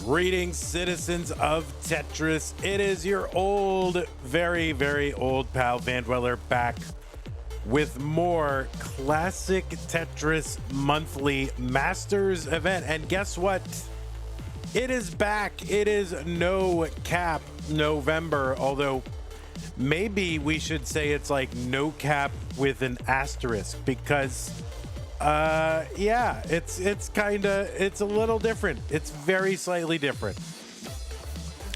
Greetings, citizens of Tetris. It is your old, very, very old pal Van Dweller back with more classic Tetris monthly Masters event. And guess what? It is back. It is no cap November, although maybe we should say it's like no cap with an asterisk because yeah, it's a little different. It's very slightly different.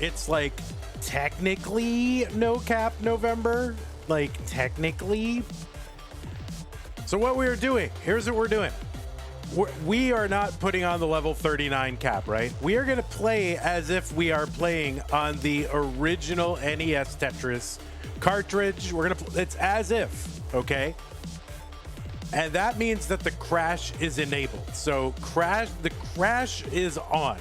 It's like technically no cap November, like technically. So what we're doing, here's what we're doing. We are not putting on the level 39 cap, right? We are going to play as if we are playing on the original NES Tetris cartridge. We're going to, it's as if, okay? And that means that the crash is enabled. So the crash is on,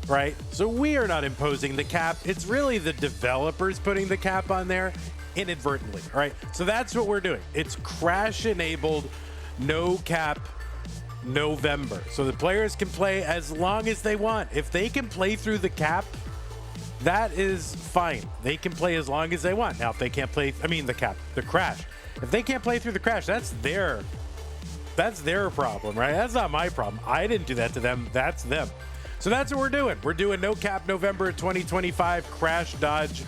right? So we are not imposing the cap. It's really the developers putting the cap on there inadvertently, all right? So that's what we're doing. It's crash enabled, no cap November. So the players can play as long as they want. If they can play through the cap, that is fine. They can play as long as they want. Now, if they can't play, the crash. If they can't play through the crash, that's their problem, right? That's not my problem. I didn't do that to them. That's them. So that's what we're doing. We're doing No Cap November 2025 Crash Dodge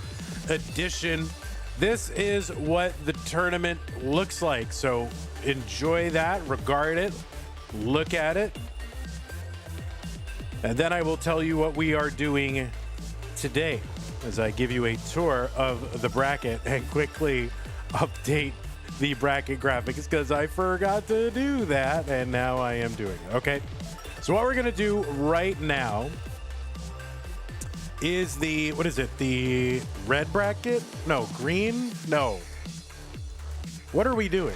Edition. This is what the tournament looks like. So enjoy that, regard it, look at it. And then I will tell you what we are doing today as I give you a tour of the bracket and quickly update the bracket graphics because I forgot to do that and now I am doing it. Okay, so what we're gonna do right now is the the red bracket? No, green? No, what are we doing?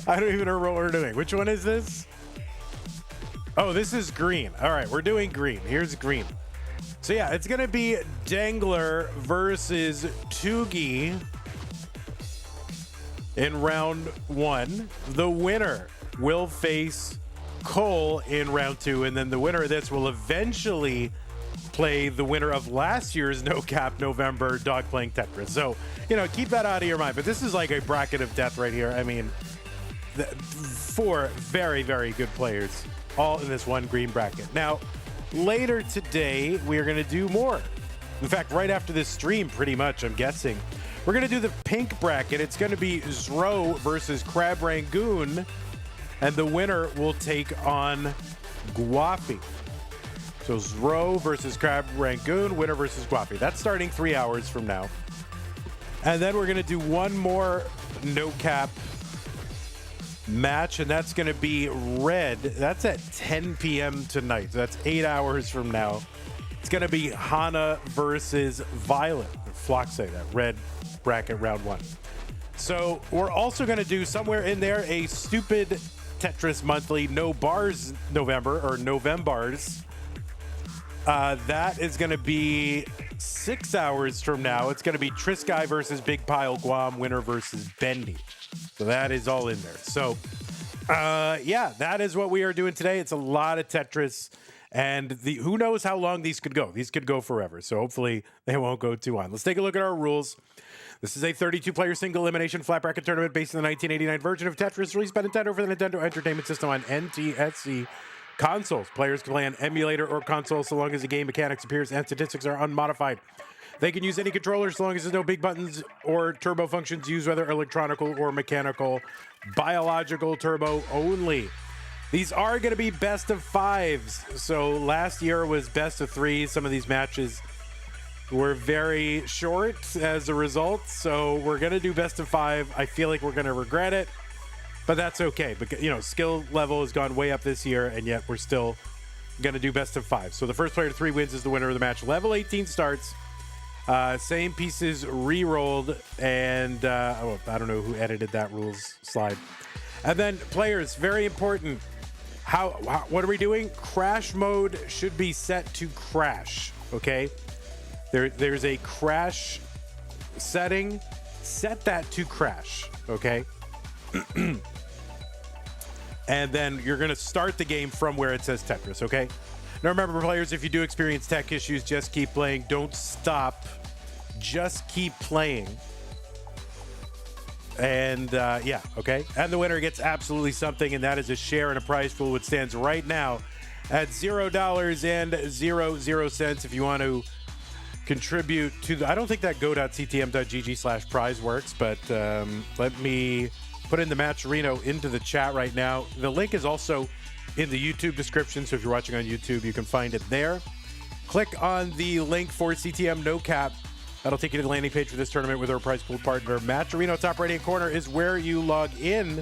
I don't even know what we're doing. Which one is this? Oh, this is green. All right, we're doing green. Here's green. So yeah, it's gonna be Dengler versus Tugi in round one. The winner will face Cole in round two, and then the winner of this will eventually play the winner of last year's No Cap November Dog Playing Tetris. So, you know, keep that out of your mind. But this is like a bracket of death right here. I mean, four very, very good players all in this one green bracket. Now, later today, we are going to do more. In fact, right after this stream, pretty much, I'm guessing, we're going to do the pink bracket. It's going to be Zro versus Crab Rangoon, and the winner will take on Guafi. So Zro versus Crab Rangoon, winner versus Guafi. That's starting 3 hours from now. And then we're going to do one more no cap match, and that's going to be red. That's at 10 p.m. tonight. So that's 8 hours from now. It's going to be Hana versus Violet. Flock say that. Red bracket round one. So we're also going to do somewhere in there a stupid Tetris monthly no bars November or Novembars. That is going to be 6 hours from now. It's going to be Trisky versus Big Pile Guam, winner versus Bendy. So that is all in there. So yeah, that is what we are doing today. It's a lot of Tetris. And who knows how long these could go. These could go forever. So hopefully they won't go too on. Let's take a look at our rules. This is a 32-player single elimination flat bracket tournament based on the 1989 version of Tetris released by Nintendo for the Nintendo Entertainment System on NTSC consoles. Players can play on emulator or console so long as the game mechanics, appears, and statistics are unmodified. They can use any controller so long as there's no big buttons or turbo functions used, whether electronical or mechanical. Biological turbo only. These are going to be best of fives. So last year was best of threes. Some of these matches were very short as a result. So we're going to do best of five. I feel like we're going to regret it, but that's okay. Because, you know, skill level has gone way up this year, and yet we're still going to do best of five. So the first player to 3 wins is the winner of the match. Level 18 starts. Same pieces re-rolled, and I don't know who edited that rules slide. And then players, very important. What are we doing? Crash mode should be set to crash. Okay, there's a crash setting. Set that to crash. Okay. And then you're going to start the game from where it says Tetris. Okay. Now remember, players, if you do experience tech issues, just keep playing. Don't stop. Just keep playing. And yeah, okay. And the winner gets absolutely something, and that is a share in a prize pool, which stands right now at $0.00. If you want to contribute to the, I don't think that go.ctm.gg/prize works, but let me put in the Matcherino into the chat right now. The link is also in the YouTube description, so if you're watching on YouTube, you can find it there. Click on the link for CTM No Cap. That'll take you to the landing page for this tournament with our prize pool partner. Matcherino, top right-hand corner is where you log in.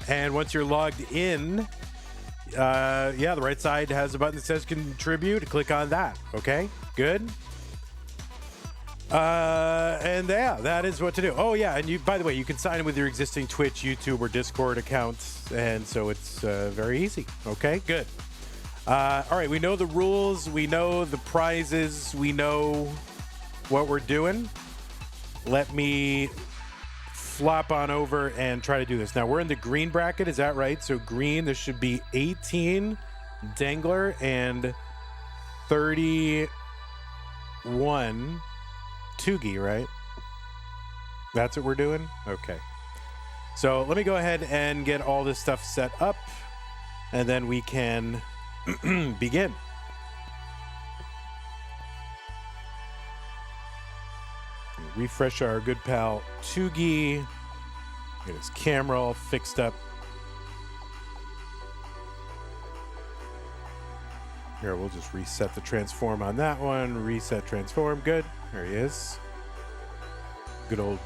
And once you're logged in, yeah, the right side has a button that says contribute. Click on that, okay? Good. And yeah, that is what to do. Oh yeah, and you, by the way, you can sign in with your existing Twitch, YouTube, or Discord accounts, and so it's very easy. Okay, good. All right, we know the rules, we know the prizes, we know what we're doing. Let me flop on over and try to do this. Now we're in the green bracket, is that right? So green, there should be 18 Dengler and 31 Tugi, right? That's what we're doing? Okay. So let me go ahead and get all this stuff set up, and then we can begin. Refresh our good pal Tugi. Get his camera all fixed up. Here, we'll just reset the transform on that one. Reset transform. Good. There he is. Good old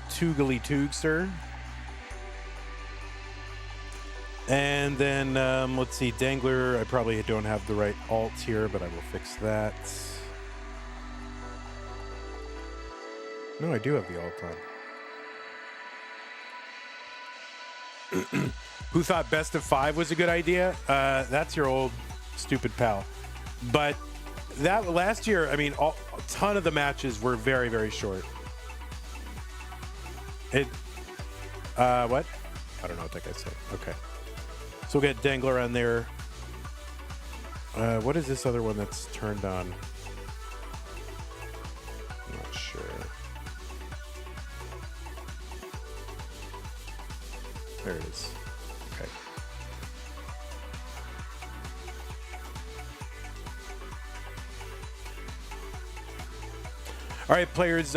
Toogly Toogster. And then, let's see, Dengler. I probably don't have the right alt here, but I will fix that. No, I do have the alt on. Who thought best of 5 was a good idea? That's your old stupid pal. But that last year, I mean, a ton of the matches were very, very short. What? I don't know what that guy said. Okay. So we'll get Dengler on there. What is this other one that's turned on? I'm not sure. There it is. Okay. All right, players,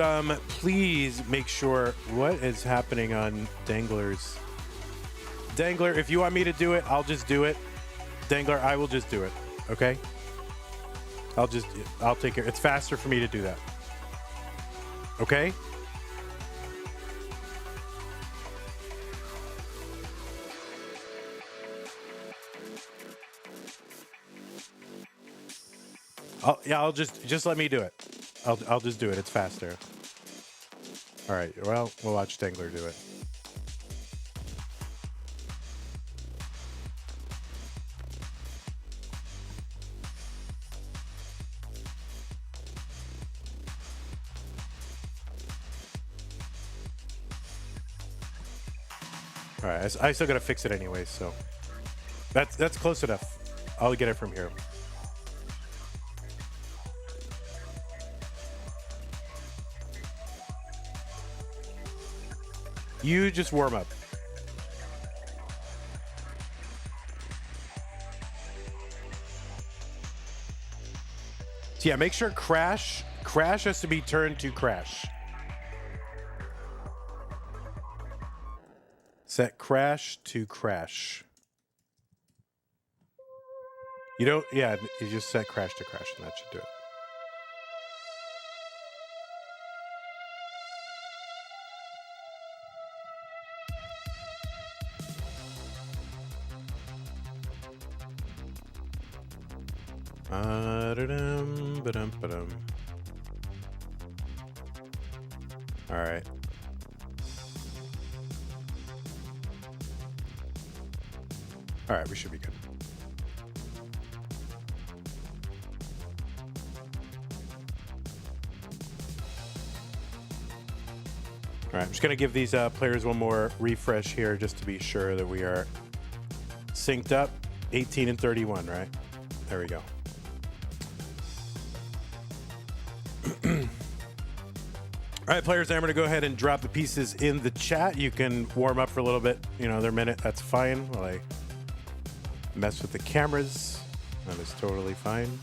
please make sure what is happening on Dengler's. Dengler, if you want me to do it, I'll just do it. Dengler, I will just do it. Okay? I'll take it. It's faster for me to do that. Okay? I'll just let me do it. I'll just do it. It's faster. All right. Well, we'll watch Dengler do it. All right. I still gotta fix it anyway, so that's close enough. I'll get it from here. You just warm up. So yeah, make sure crash has to be turned to crash. Set crash to crash. You don't, yeah, you just set crash to crash and that should do it. All right. All right, we should be good. All right, I'm just going to give these players one more refresh here just to be sure that we are synced up. 18 and 31, right? There we go. All right, players, I'm going to go ahead and drop the pieces in the chat. You can warm up for a little bit, another minute. That's fine. While I mess with the cameras, that is totally fine.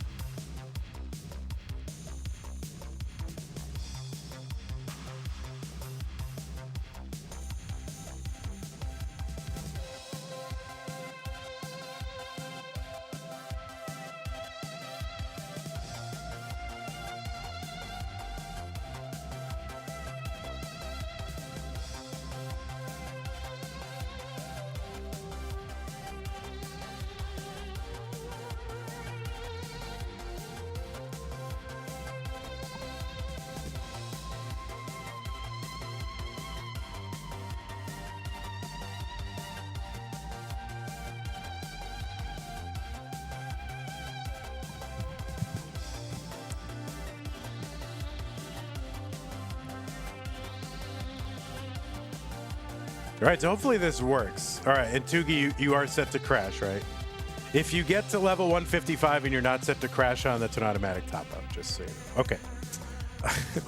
All right, so hopefully this works. All right, and Tugi, you are set to crash, right? If you get to level 155 and you're not set to crash on, that's an automatic top up, just so you know. Okay.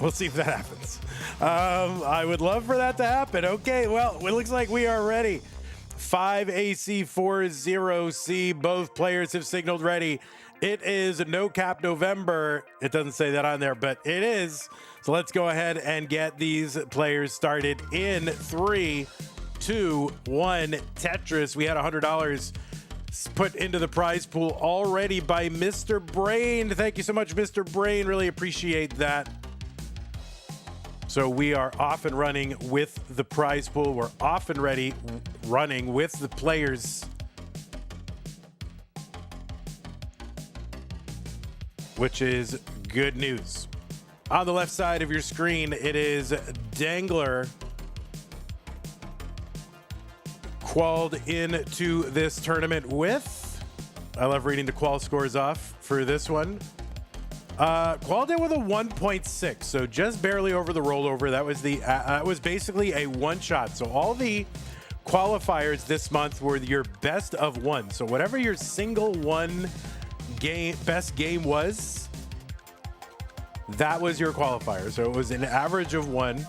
We'll see if that happens. I would love for that to happen. Okay, well, it looks like we are ready. 5AC40C, both players have signaled ready. It is No Cap November. It doesn't say that on there, but it is. So let's go ahead and get these players started in 3, 2, 1. Tetris. We had $100 put into the prize pool already by Mr. Brain. Thank you so much, Mr. Brain. Really appreciate that. So we are off and running with the prize pool. We're off and ready, running with the players. Which is good news. On the left side of your screen, it is Dengler. Qualled into this tournament with, I love reading the qual scores off for this one. Qualled in with a 1.6, so just barely over the rollover. That was basically a one shot. So all the qualifiers this month were your best of one. So whatever your single one game best game was, that was your qualifier. So it was an average of 1.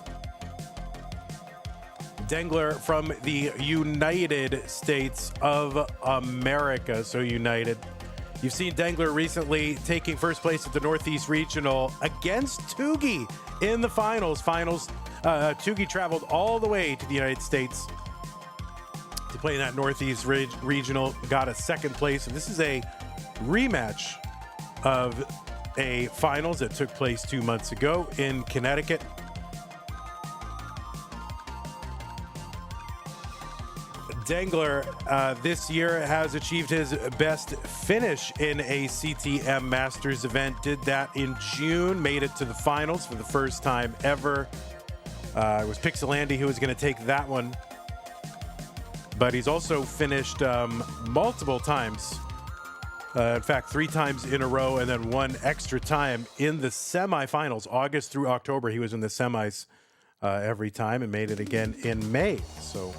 Dengler from the United States of America. So United. You've seen Dengler recently taking first place at the Northeast Regional against Tugi in the finals. Tugi traveled all the way to the United States to play in that Northeast Regional, got a second place. And this is a rematch of a finals that took place 2 months ago in Connecticut. Dengler this year has achieved his best finish in a CTM Masters event. Did that in June, made it to the finals for the first time ever. It was Pixelandy who was going to take that one. But he's also finished multiple times. In fact, 3 times in a row and then 1 extra time in the semifinals. August through October, he was in the semis every time and made it again in May. So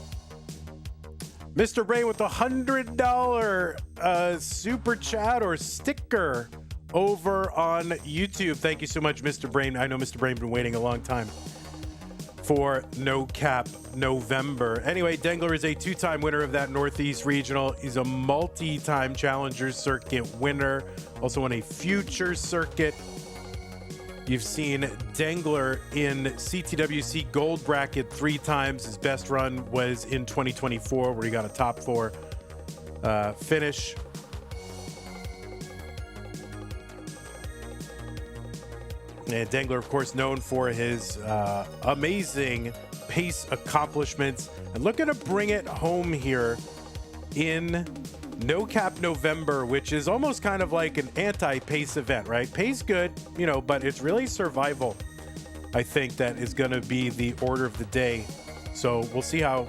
Mr. Brain with the $100 super chat or sticker over on YouTube. Thank you so much, Mr. Brain. I know Mr. Brain's been waiting a long time for No Cap November. Anyway, Dengler is a 2-time winner of that Northeast Regional. He's a multi-time Challenger Circuit winner. Also won a Future Circuit. You've seen Dengler in CTWC Gold Bracket 3 times. His best run was in 2024, where he got a top 4 finish. And Dengler, of course, known for his amazing pace accomplishments. And looking to bring it home here in No Cap November, which is almost kind of like an anti-pace event, right? Pace good, but it's really survival, I think, that is going to be the order of the day. So we'll see how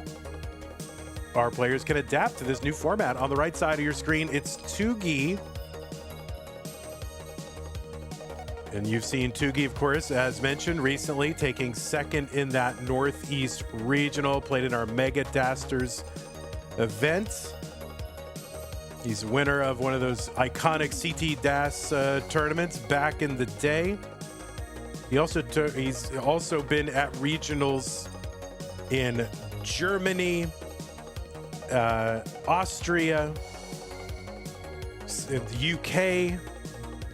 our players can adapt to this new format. On the right side of your screen, it's Tugi. And you've seen Tugi, of course, as mentioned recently, taking second in that Northeast Regional, played in our Mega Dasters event. He's winner of one of those iconic CT DAS tournaments back in the day. He's also been at regionals in Germany, Austria, in the UK,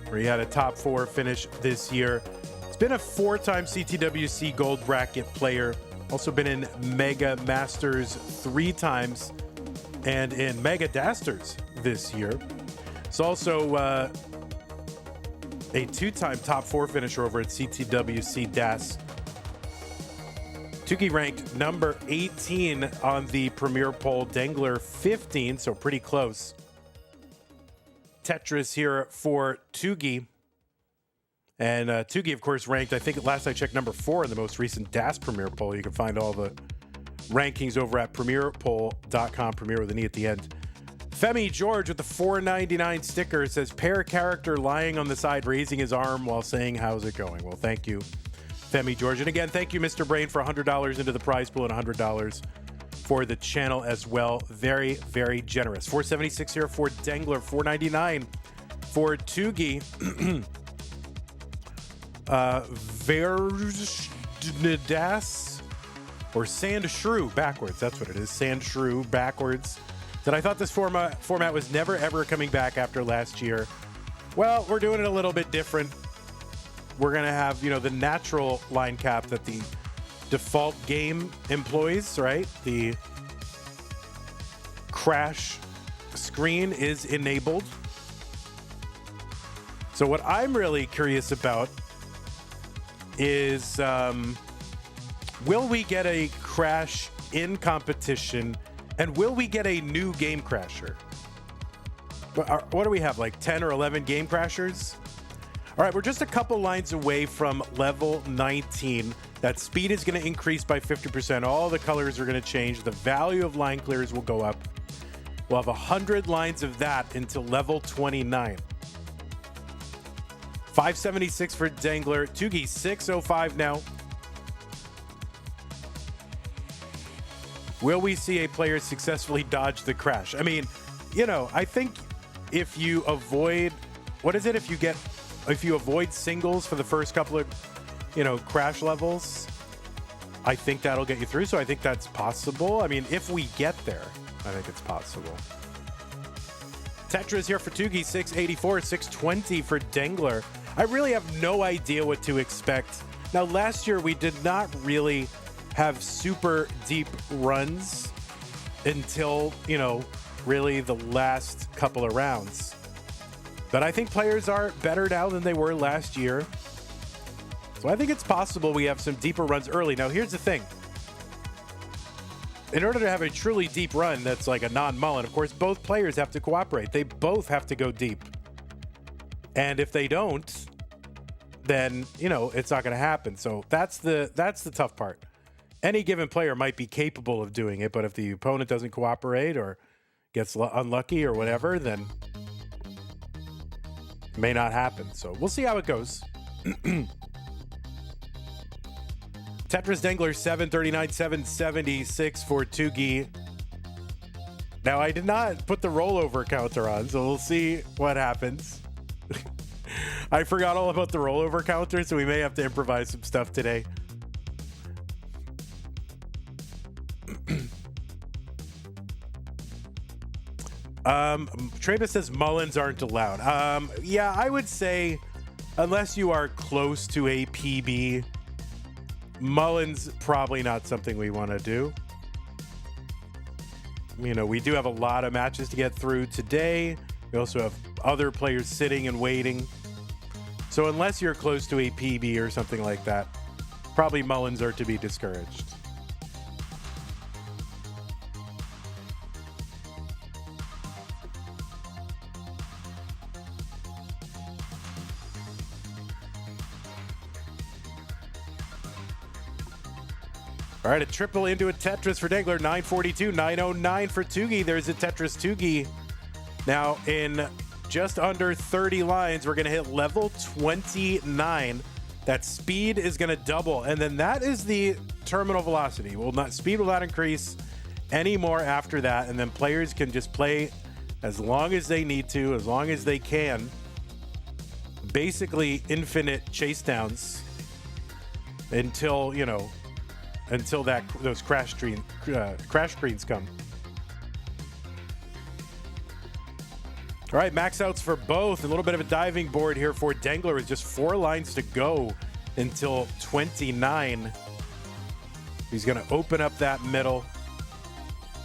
where he had a top 4 finish this year. He's been a 4-time CTWC Gold Bracket player. Also been in Mega Masters 3 times and in Mega Dasters this year. He's also a 2-time top 4 finisher over at CTWC DAS. Tugi ranked number 18 on the Premier Poll, Dengler 15, so pretty close. Tetris here for Tugi. And Tugi, of course, ranked, I think last I checked, number 4 in the most recent DAS Premier Poll. You can find all the rankings over at premierpoll.com, Premier with an E at the end. Femi George with the $4.99 sticker says, pair character lying on the side, raising his arm while saying, how's it going? Well, thank you, Femi George. And again, thank you, Mr. Brain, for $100 into the prize pool and $100 for the channel as well. Very, very generous. $4.76 here for Dengler, $4.99 for Tugi. Versnidas or Sand Shrew backwards. That's what it is. Sand Shrew backwards. That I thought this format was never ever coming back after last year. Well, we're doing it a little bit different. We're gonna have, you know, the natural line cap that the default game employs, right? The crash screen is enabled. So what I'm really curious about is, will we get a crash in competition, and will we get a new game crasher? What do we have, like 10 or 11 game crashers? All right, we're just a couple lines away from level 19. That speed is going to increase by 50%. All the colors are going to change. The value of line clears will go up. We'll have 100 lines of that until level 29. 576 for Dengler. Tugi, 605 now. Will we see a player successfully dodge the crash? I mean, you know, I think if you avoid, what is it? If you avoid singles for the first couple of, you know, crash levels, I think that'll get you through. So I think that's possible. I mean, if we get there, I think it's possible. Tetris here for Tugi, 684, 620 for Dengler. I really have no idea what to expect. Now, last year we did not really have super deep runs until, you know, really the last couple of rounds. But I think players are better now than they were last year. So I think it's possible we have some deeper runs early. Now, here's the thing. In order to have a truly deep run that's like a non-mullen, of course, both players have to cooperate. They both have to go deep. And if they don't, then, you know, it's not going to happen. So that's the tough part. Any given player might be capable of doing it, but if the opponent doesn't cooperate or gets unlucky or whatever, then it may not happen. So we'll see how it goes. Tetris Dengler 739, 776 for Tugi. Now, I did not put the rollover counter on, so we'll see what happens. I forgot all about the rollover counter, so we may have to improvise some stuff today. Travis says mullins aren't allowed. Yeah, I would say unless you are close to a PB, mullins probably not something we want to do. You know, we do have a lot of matches to get through today. We also have other players sitting and waiting. So unless you're close to a PB or something like that, probably mullins are to be discouraged. All right, a triple into a Tetris for Dengler, 942, 909 for Tugi. There's a Tetris Tugi. Now, in just under 30 lines, we're going to hit level 29. That speed is going to double, and then that is the terminal velocity. Speed will not increase anymore after that, and then players can just play as long as they need to, as long as they can. Basically infinite chase downs until, you know, until those crash screens come. All right, max outs for both. A little bit of a diving board here for Dengler with just 4 lines to go until 29. He's going to open up that middle,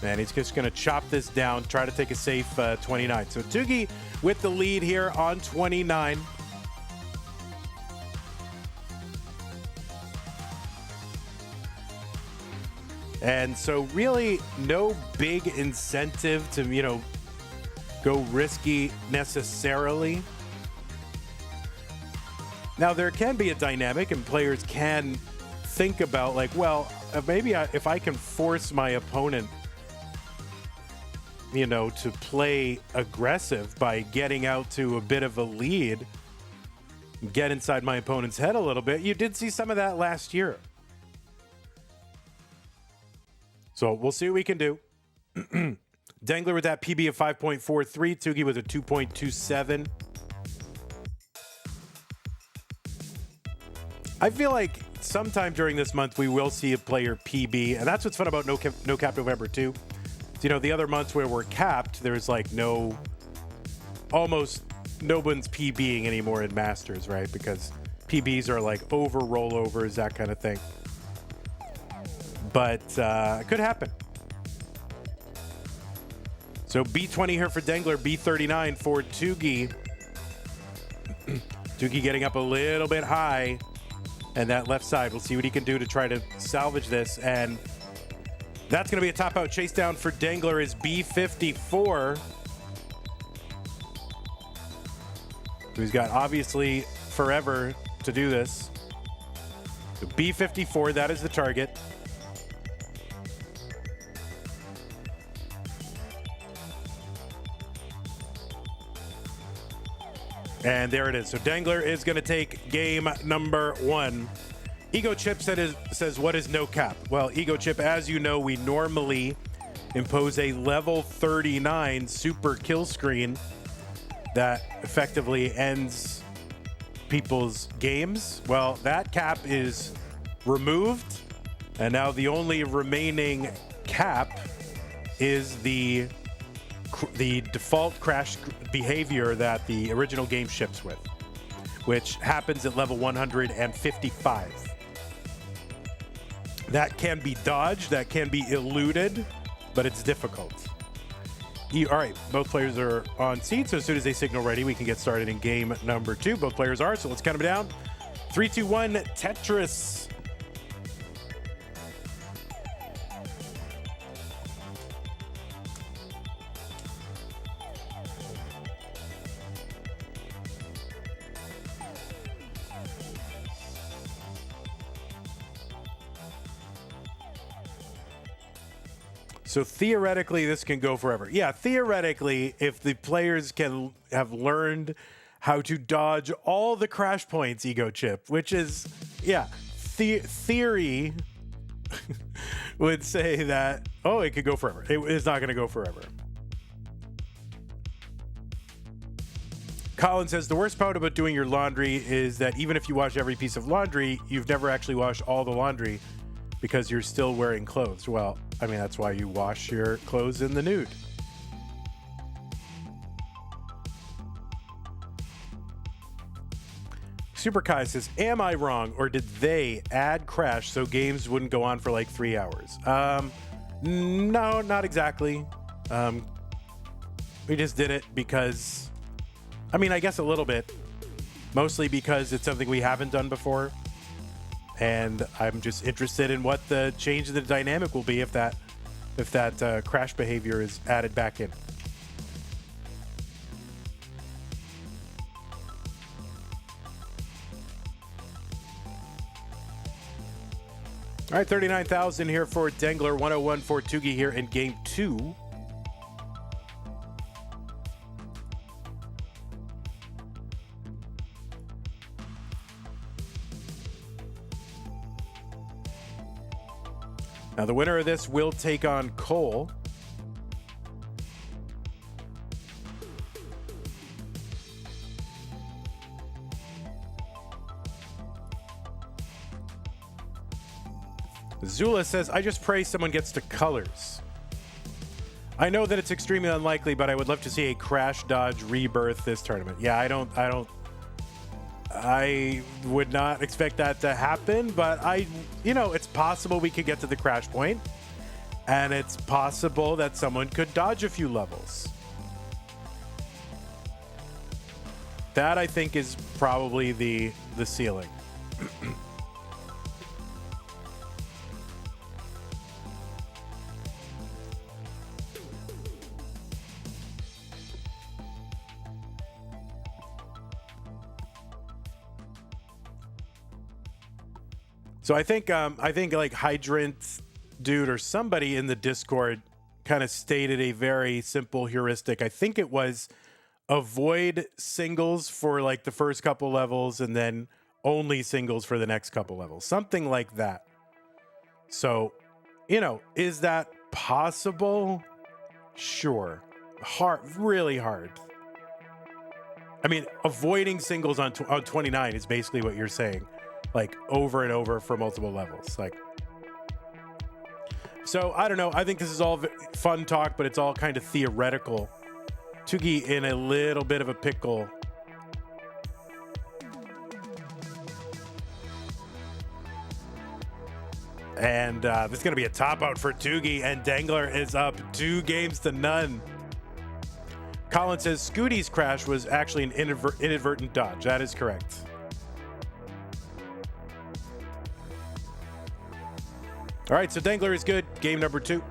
and he's just going to chop this down, try to take a safe 29. So Tugi with the lead here on 29. And so really no big incentive to, you know, go risky necessarily. Now there can be a dynamic and players can think about like, well, maybe if I can force my opponent, you know, to play aggressive by getting out to a bit of a lead, get inside my opponent's head a little bit. You did see some of that last year. So we'll see what we can do. Dengler with that PB of 5.43. Tugi with a 2.27. I feel like sometime during this month we will see a player PB, and that's what's fun about No Cap November too. So, you know, the other months where we're capped, there's like almost no one's PBing anymore in Masters, right? Because PBs are like over rollovers, that kind of thing. But it could happen. So B20 here for Dengler, B39 for Tugi. Tugi getting up a little bit high. And that left side, we'll see what he can do to try to salvage this. And that's going to be a top out chase down for Dengler is B54. He's got obviously forever to do this. So B54, that is the target. And there it is. So Dengler is going to take game number 1. Ego Chip says, what is no cap? Well, Ego Chip, as you know, we normally impose a level 39 super kill screen that effectively ends people's games. Well, that cap is removed. And now the only remaining cap is the default crash behavior that the original game ships with, which happens at level 155. That can be dodged, that can be eluded, but it's difficult. All right, both players are on seat, so as soon as they signal ready, we can get started in game number 2. Both players are, so let's count them down. 3, 2, 1, Tetris. So theoretically, this can go forever. Yeah, theoretically, if the players can have learned how to dodge all the crash points, Ego Chip, which is, yeah, theory would say that, oh, it could go forever. It is not going to go forever. Colin says, the worst part about doing your laundry is that even if you wash every piece of laundry, you've never actually washed all the laundry because you're still wearing clothes. Well, I mean, that's why you wash your clothes in the nude. Super Kai says, am I wrong, or did they add crash so games wouldn't go on for like 3 hours? No, not exactly. We just did it because, I mean, I guess a little bit. Mostly because it's something we haven't done before. And I'm just interested in what the change in the dynamic will be if that crash behavior is added back in. All right, 39,000 here for Dengler, 101 for Tugi here in game 2. Now, the winner of this will take on Cole. Zula says, I just pray someone gets to colors. I know that it's extremely unlikely, but I would love to see a Crash Dodge rebirth this tournament. Yeah, I would not expect that to happen, but it's possible we could get to the crash point, and it's possible that someone could dodge a few levels. That, I think, is probably the ceiling. So I think like Hydrant Dude or somebody in the Discord kind of stated a very simple heuristic. I think it was avoid singles for like the first couple levels and then only singles for the next couple levels. Something like that. So, is that possible? Sure. Hard, really hard. I mean, avoiding singles on 29 is basically what you're saying. Like over and over for multiple levels. So I don't know. I think this is all fun talk, but it's all kind of theoretical. Tugi in a little bit of a pickle. And this is going to be a top out for Tugi, and Dengler is up 2-0. Colin says Scooty's crash was actually an inadvertent dodge. That is correct. All right, so Dengler is good. Game number 2.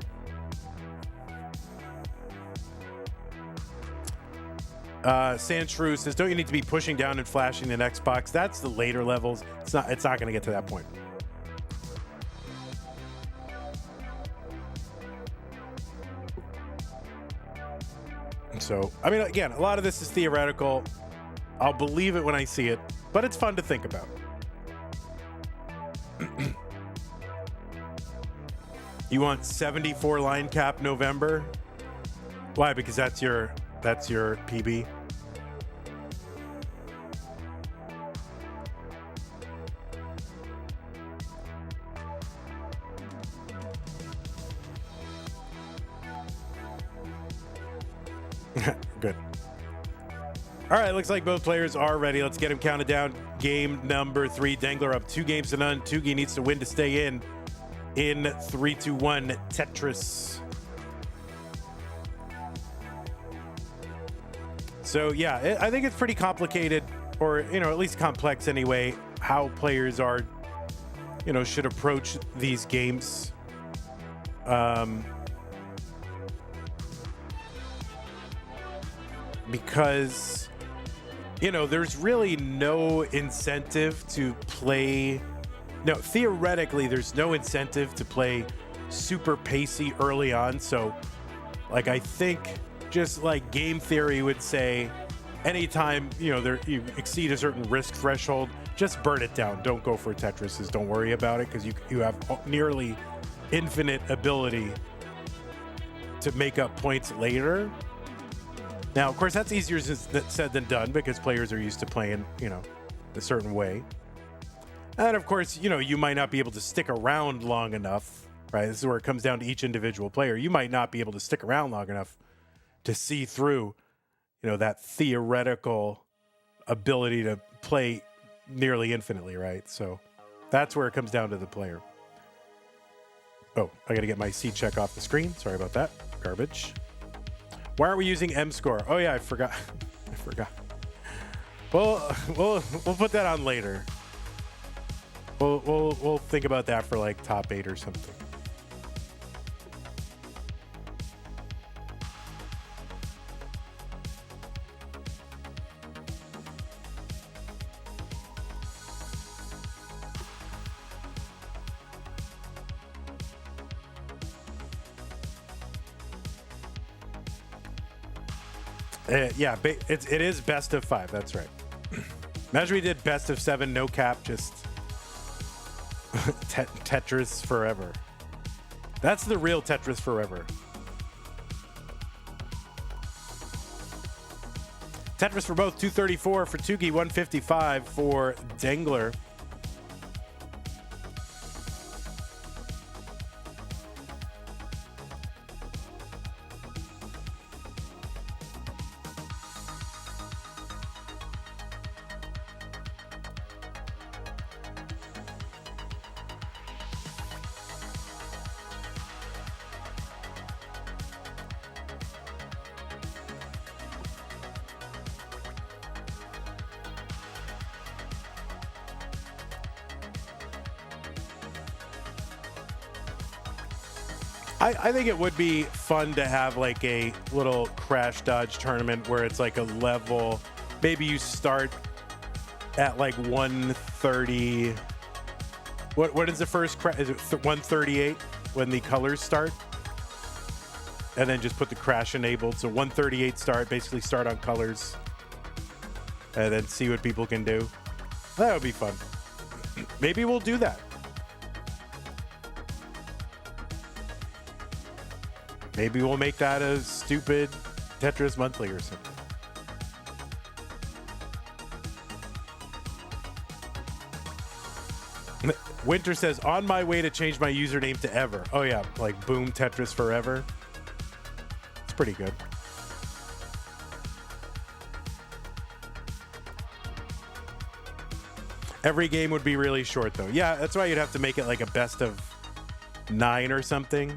Sandshrew says, don't you need to be pushing down and flashing the next box? That's the later levels. It's not going to get to that point. So, I mean, again, a lot of this is theoretical. I'll believe it when I see it, but it's fun to think about. You want 74 line cap November? Why? Because that's your PB. Good. All right, looks like both players are ready. Let's get them counted down. Game number 3. Dengler up 2-0. Tugi needs to win to stay in 3, 2, 1 Tetris. So yeah, I think it's pretty complicated, or at least complex anyway, how players are should approach these games. Because there's really no incentive to play. No, theoretically, there's no incentive to play super pacey early on. So, I think just like game theory would say, anytime, you exceed a certain risk threshold, just burn it down. Don't go for Tetrises. Don't worry about it, because you have nearly infinite ability to make up points later. Now, of course, that's easier said than done, because players are used to playing, a certain way. And of course, you might not be able to stick around long enough, right? This is where it comes down to each individual player. You might not be able to stick around long enough to see through, that theoretical ability to play nearly infinitely, right? So that's where it comes down to the player. Oh, I got to get my C check off the screen. Sorry about that. Garbage. Why aren't we using M score? Oh yeah, I forgot. I forgot. Well, we'll put that on later. We'll think about that for like top 8 or something. Yeah, it is best of 5. That's right. Imagine we did best of 7, no cap, just Tetris forever. That's the real Tetris forever. Tetris for both, 234 for Tugi, 155 for Dengler. I think it would be fun to have like a little crash dodge tournament where it's like a level. Maybe you start at like 130. What is the first crash? Is it 138 when the colors start? And then just put the crash enabled. So 138 start, basically start on colors. And then see what people can do. That would be fun. Maybe we'll do that. Maybe we'll make that a stupid Tetris monthly or something. Winter says, on my way to change my username to ever. Oh yeah, like boom Tetris forever. It's pretty good. Every game would be really short though. Yeah, that's why you'd have to make it like a best of 9 or something.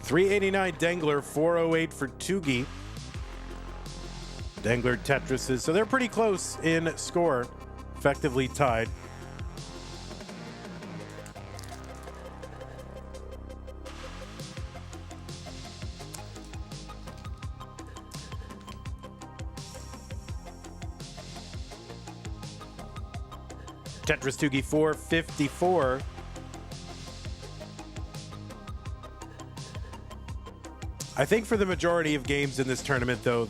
$389 Dengler, 408 for Tugi. Dengler Tetrises, so they're pretty close in score, effectively tied. Tetris Tugi 454. I think for the majority of games in this tournament, though,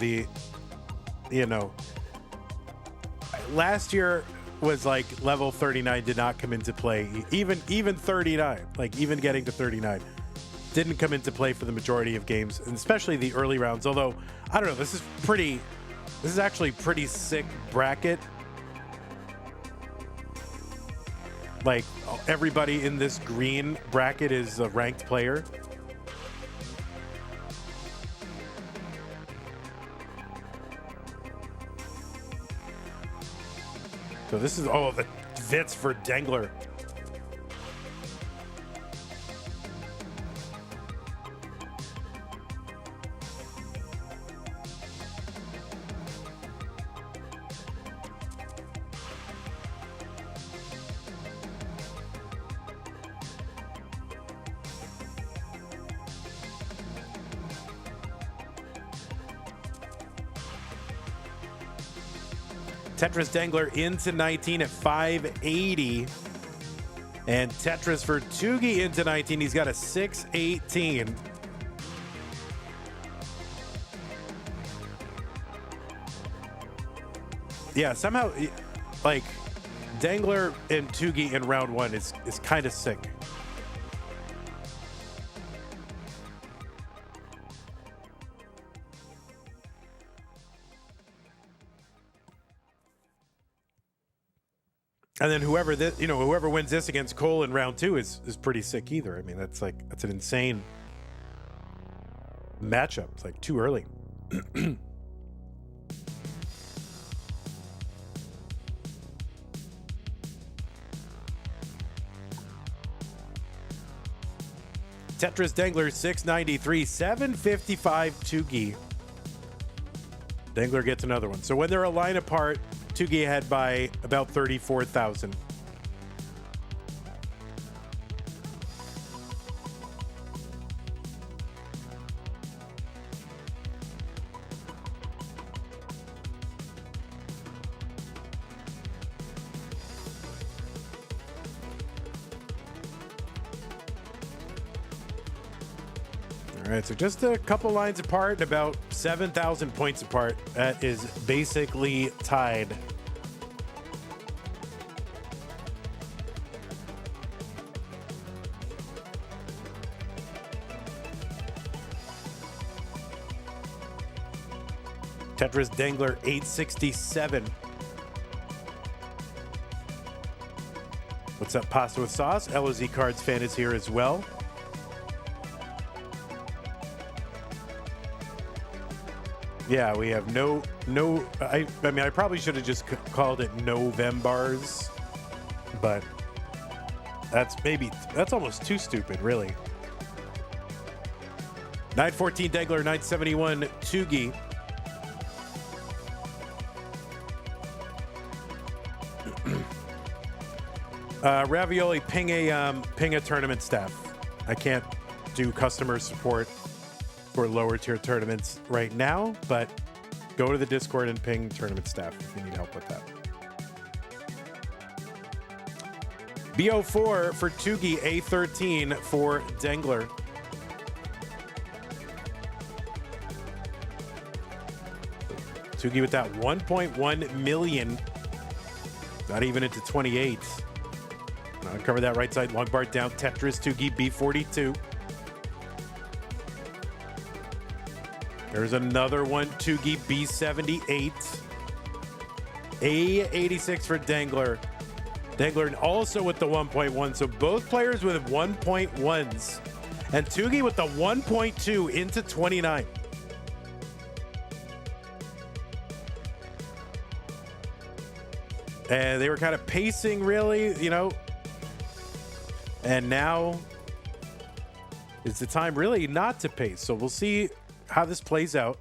last year was like level 39 did not come into play. Even 39, like even getting to 39, didn't come into play for the majority of games, and especially the early rounds. Although, I don't know, this is actually pretty sick bracket. Like everybody in this green bracket is a ranked player. So this is, oh, the Vits for Dengler. Tetris Dengler into 19 at 580. And Tetris for Tugi into 19. He's got a 618. Yeah, somehow, like, Dengler and Tugi in round one is kind of sick. And then whoever wins this against Cole in round two is pretty sick either. I mean, that's an insane matchup. It's like too early. Tetris Dengler 693, 755 Tugi. Dengler gets another one. So when they're a line apart, Tugi ahead by about 34,000. All right, so just a couple lines apart, about 7,000 points apart. That is basically tied. Tetris Dengler 867. What's up, Pasta with Sauce? LOZ Cards fan is here as well. Yeah, we have I mean, I probably should have just called it Novembars, but that's almost too stupid, really. 914 Dengler, 971 Tugi. Ravioli, ping a tournament staff. I can't do customer support for lower tier tournaments right now, but go to the Discord and ping tournament staff if you need help with that. BO4 for Tugi, A13 for Dengler. Tugi with that 1.1 million. Not even into 28. I'll cover that right side. Long bar down. Tetris, Tugi, B42. There's another one. Tugi, B78. A86 for Dengler. Dengler also with the 1.1. So both players with 1.1s. And Tugi with the 1.2 into 29. And they were kind of pacing, really, you know. And now is the time really not to pace. So we'll see how this plays out.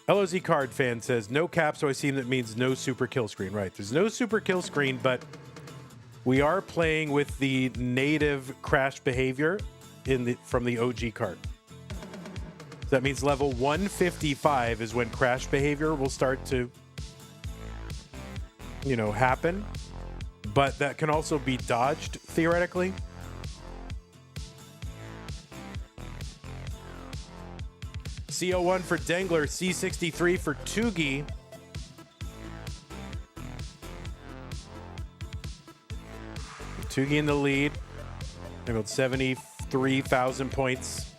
LOZ Card fan says, no cap, so I assume that means no super kill screen. Right, there's no super kill screen, but we are playing with the native crash behavior from the OG card. So that means level 155 is when crash behavior will start to, you know, happen. But that can also be dodged, theoretically. CO1 for Dengler, C63 for Tugi. Tugi in the lead. About 73,000 points.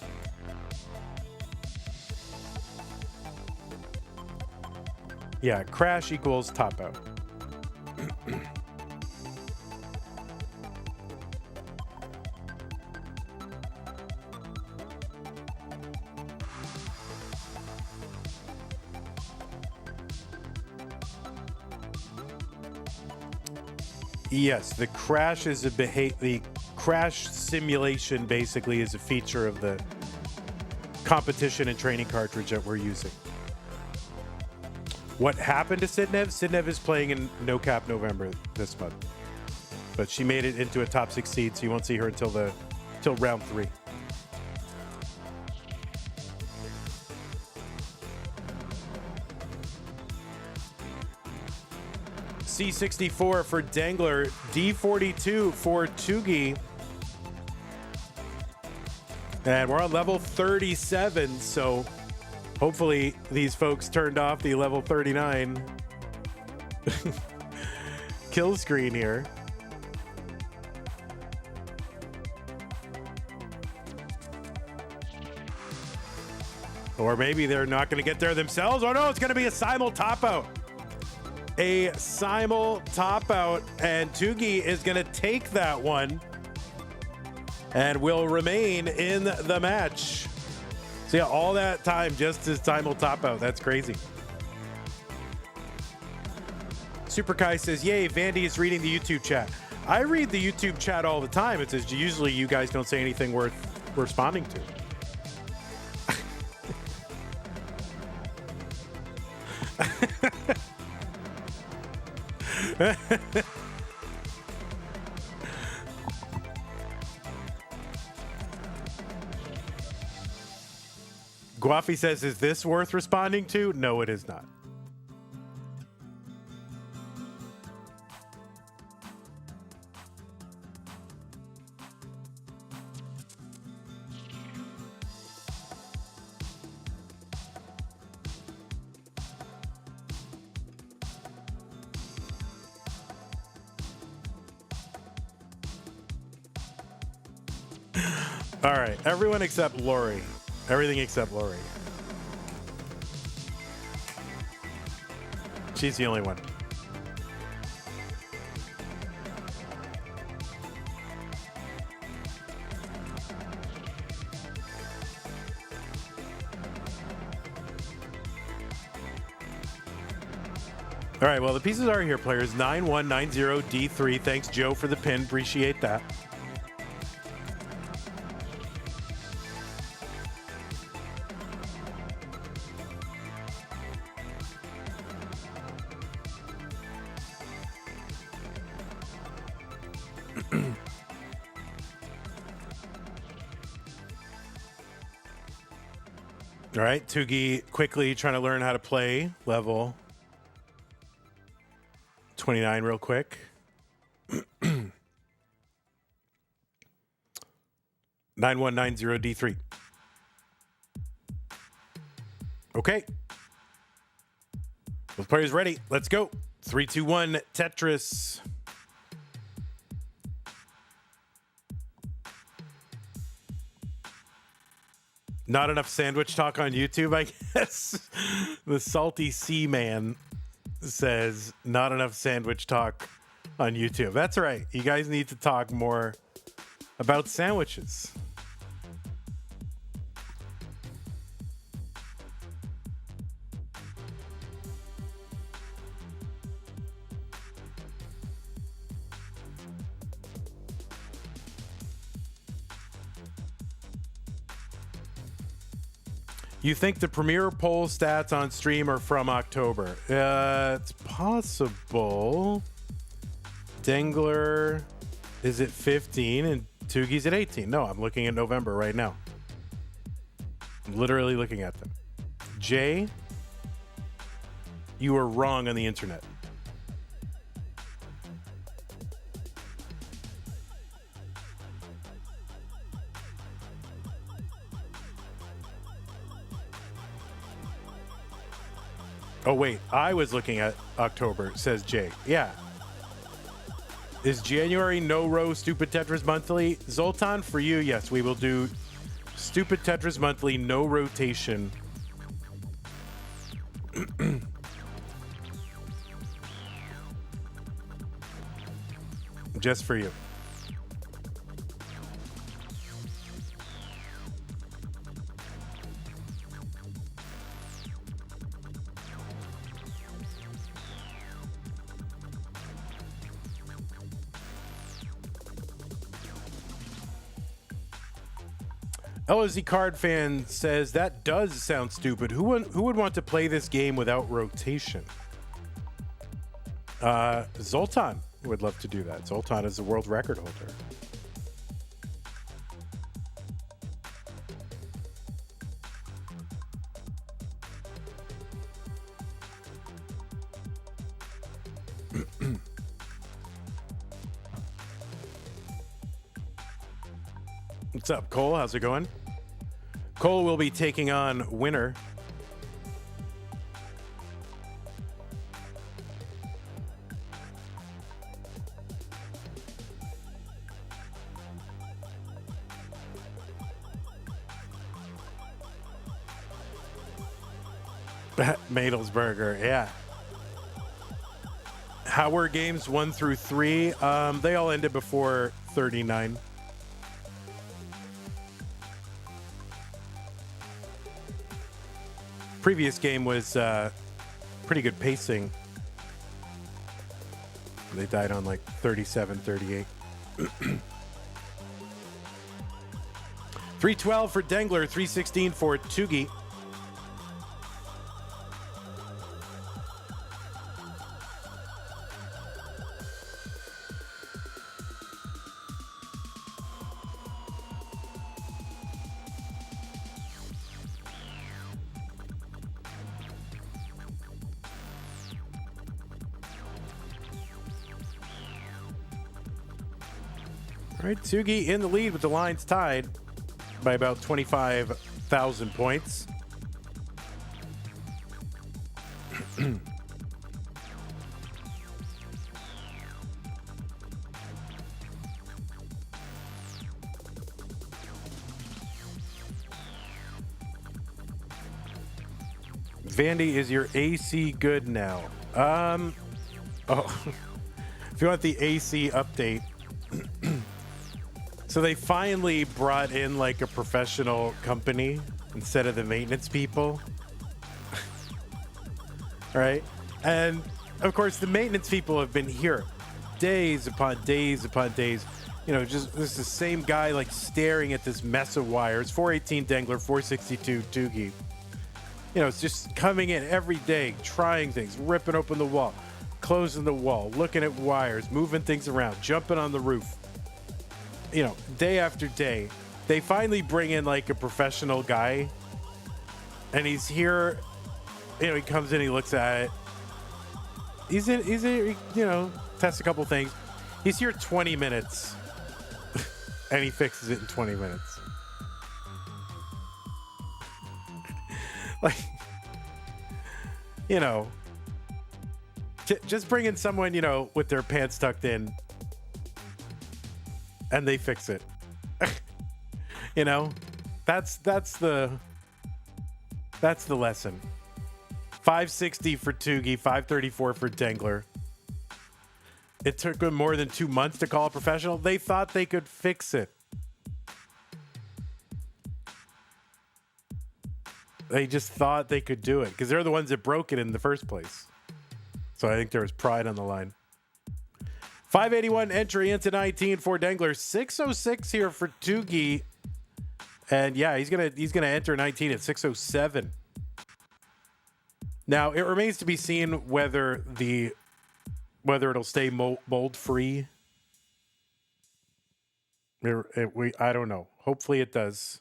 Yeah, crash equals top out. Yes, the crash is the crash simulation basically is a feature of the competition and training cartridge that we're using. What happened to Sidnev? Sidnev is playing in No Cap November this month, but she made it into a top 6 seed, so you won't see her until round 3. C64 for Dengler, D42 for Tugi. And we're on level 37, so hopefully these folks turned off the level 39 kill screen here. Or maybe they're not going to get there themselves. Oh no, it's going to be a simul top out. A simul top out, and Tugi is going to take that one and will remain in the match. So yeah, all that time just to simul top out. That's crazy. Super Kai says, yay, Vandy is reading the YouTube chat. I read the YouTube chat all the time. It says usually you guys don't say anything worth responding to. Guafi says, is this worth responding to? No, it is not. All right, everyone except Lori. Everything except Lori. She's the only one. All right, well, the pieces are here, players. 9190D3. Thanks, Joe, for the pin. Appreciate that. All right, Tugi quickly trying to learn how to play level 29 real quick. 9190D3. Okay. Both players ready. Let's go. 3, 2, 1, Tetris. Not enough sandwich talk on YouTube, I guess. The Salty Sea Man says not enough sandwich talk on YouTube. That's right. You guys need to talk more about sandwiches. You think the premier poll stats on stream are from October? It's possible. Dengler is at 15 and Tugi's at 18. No, I'm looking at November right now. I'm literally looking at them. Jay, you were wrong on the internet. Oh, wait, I was looking at October, says Jay. Yeah. Is January no row Stupid Tetris Monthly? Zoltan, for you, yes, we will do Stupid Tetris Monthly, no rotation. Just for you. LOZ Card Fan says that does sound stupid. Who would want to play this game without rotation? Zoltan would love to do that. Zoltan is the world record holder. What's up, Cole? How's it going? Cole will be taking on Winner. Madelsberger, yeah. How were games 1 through 3? They all ended before 39. Previous game was pretty good pacing. They died on like 37, 38. 312 for Dengler, 316 for Tugi. All right, Tugi in the lead with the lines tied by about 25,000 points. Vandy, is your AC good now? Oh, if you want the AC update. So they finally brought in like a professional company instead of the maintenance people. Right? And Of course, the maintenance people have been here days upon days upon days. You know, just this is the same guy like staring at this mess of wires. 418 Dengler, 462 Tugi. You know, it's just coming in every day, trying things, ripping open the wall, closing the wall, looking at wires, moving things around, jumping on the roof. You know, day after day. They finally bring in like a professional guy, and he's here. You know, he comes in, he looks at it. He's in, you know, tests a couple things. He's here 20 minutes, and he fixes it in 20 minutes. Like, you know, just bring in someone, you know, with their pants tucked in, and they fix it. You know, that's the lesson. 560 for Tugi, 534 for Dengler. It took them more than 2 months to call a professional. They thought they could fix it. They just thought they could do it because they're the ones that broke it in the first place. So I think there was pride on the line. 581 entry into 19 for Dengler. 606 here for Tugi. And yeah, he's gonna enter 19 at 607. Now it remains to be seen whether it'll stay mold free. I don't know. Hopefully it does.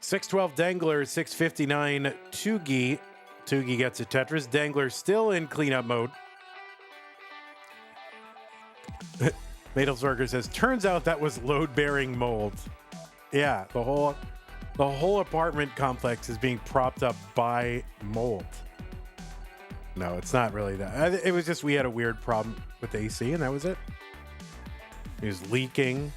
$612 Dengler, $659 Tugi. Tugi gets a Tetris. Dengler still in cleanup mode. Madelsberger says, turns out that was load-bearing mold. Yeah, the whole apartment complex is being propped up by mold. No, it's not really that. It was just we had a weird problem with the AC, and that was it. It was leaking.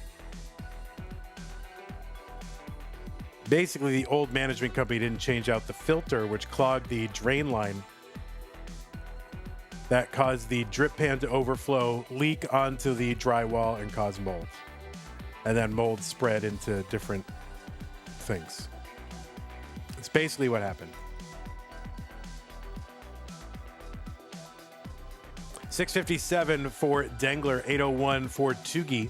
Basically, the old management company didn't change out the filter, which clogged the drain line. That caused the drip pan to overflow, leak onto the drywall, and cause mold. And then mold spread into different things. It's basically what happened. 657 for Dengler, 801 for Tugi.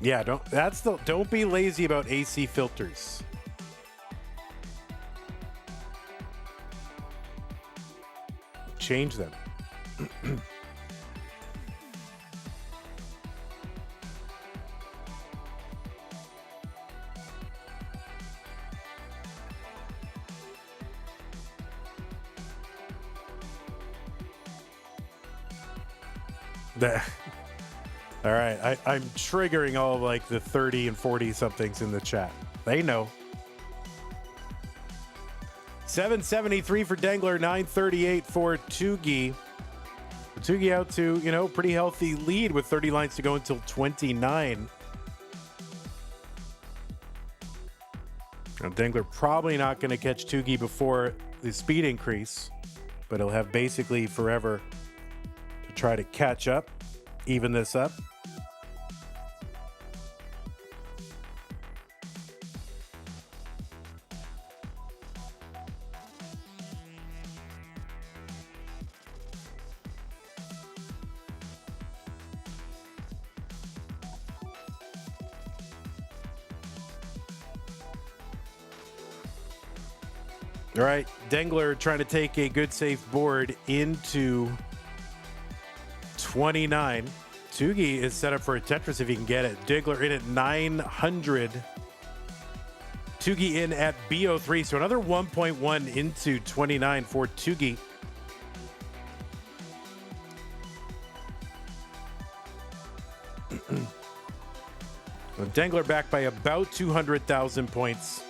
Yeah, don't be lazy about AC filters. Change them. All right, I'm triggering all of like the 30 and 40 somethings in the chat. They know. 773 for Dengler, 938 for Tugi. Tugi out to, you know, pretty healthy lead with 30 lines to go until 29. Now Dengler probably not going to catch Tugi before the speed increase, but he'll have basically forever to try to catch up, even this up. All right, Dengler trying to take a good safe board into 29. Tugi is set up for a Tetris if he can get it. Dengler in at 900. Tugi in at B03, so another 1.1 into 29 for Tugi. Dengler back by about 200,000 points.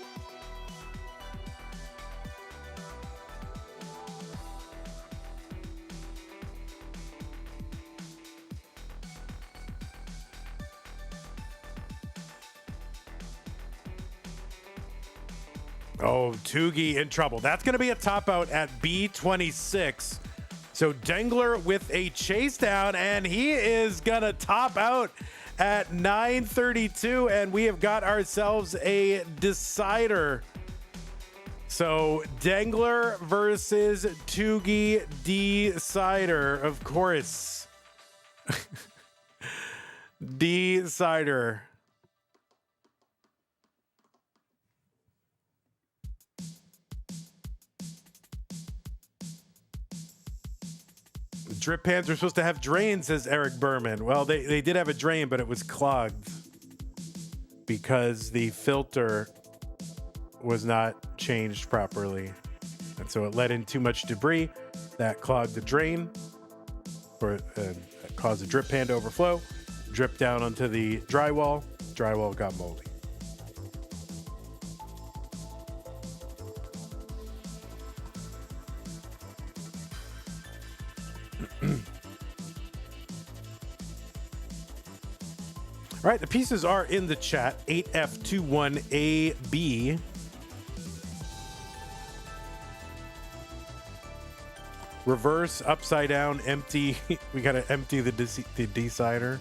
Oh, Tugi in trouble. That's going to be a top out at B26. So Dengler with a chase down, and he is going to top out at 932, and we have got ourselves a decider. So Dengler versus Tugi decider, of course. Decider. Drip pans are supposed to have drains, says Eric Berman. Well, they did have a drain, but it was clogged because the filter was not changed properly. And so it let in too much debris that clogged the drain, or caused the drip pan to overflow, drip down onto the drywall. Drywall got moldy. All right, the pieces are in the chat. 8F21AB. Reverse, upside down, empty. We got to empty the decider.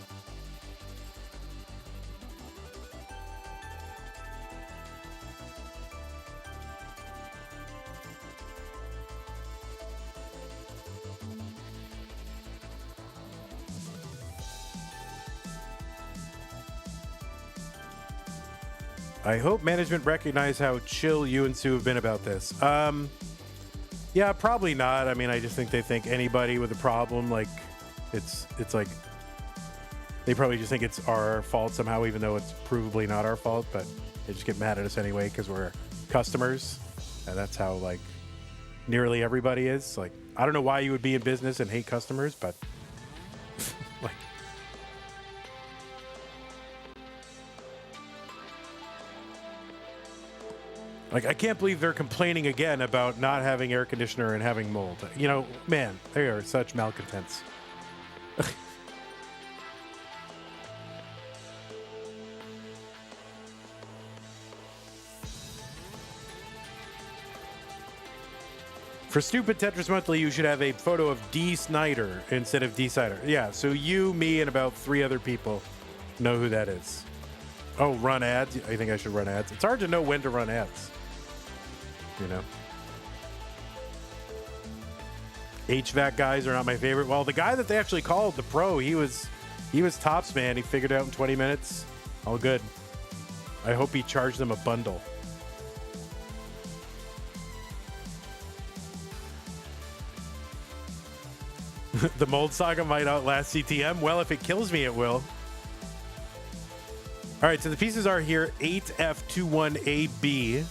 I hope management recognize how chill you and Sue have been about this. Yeah, probably not. I mean, I just think they think anybody with a problem, like, it's like, they probably just think it's our fault somehow, even though it's provably not our fault, but they just get mad at us anyway because we're customers. And that's how, like, nearly everybody is. Like, I don't know why you would be in business and hate customers, but like, I can't believe they're complaining again about not having air conditioner and having mold. You know, man, they are such malcontents. For Stupid Tetris Monthly, you should have a photo of D. Snyder instead of Decider. Yeah, so you, me, and about 3 other people know who that is. Oh, run ads? I think I should run ads. It's hard to know when to run ads. You know, HVAC guys are not my favorite. Well, the guy that they actually called the pro, he was tops, man. He figured it out in 20 minutes. All good. I hope he charged them a bundle. The mold saga might outlast CTM. Well, if it kills me, it will. All right, so the pieces are here. 8F21AB.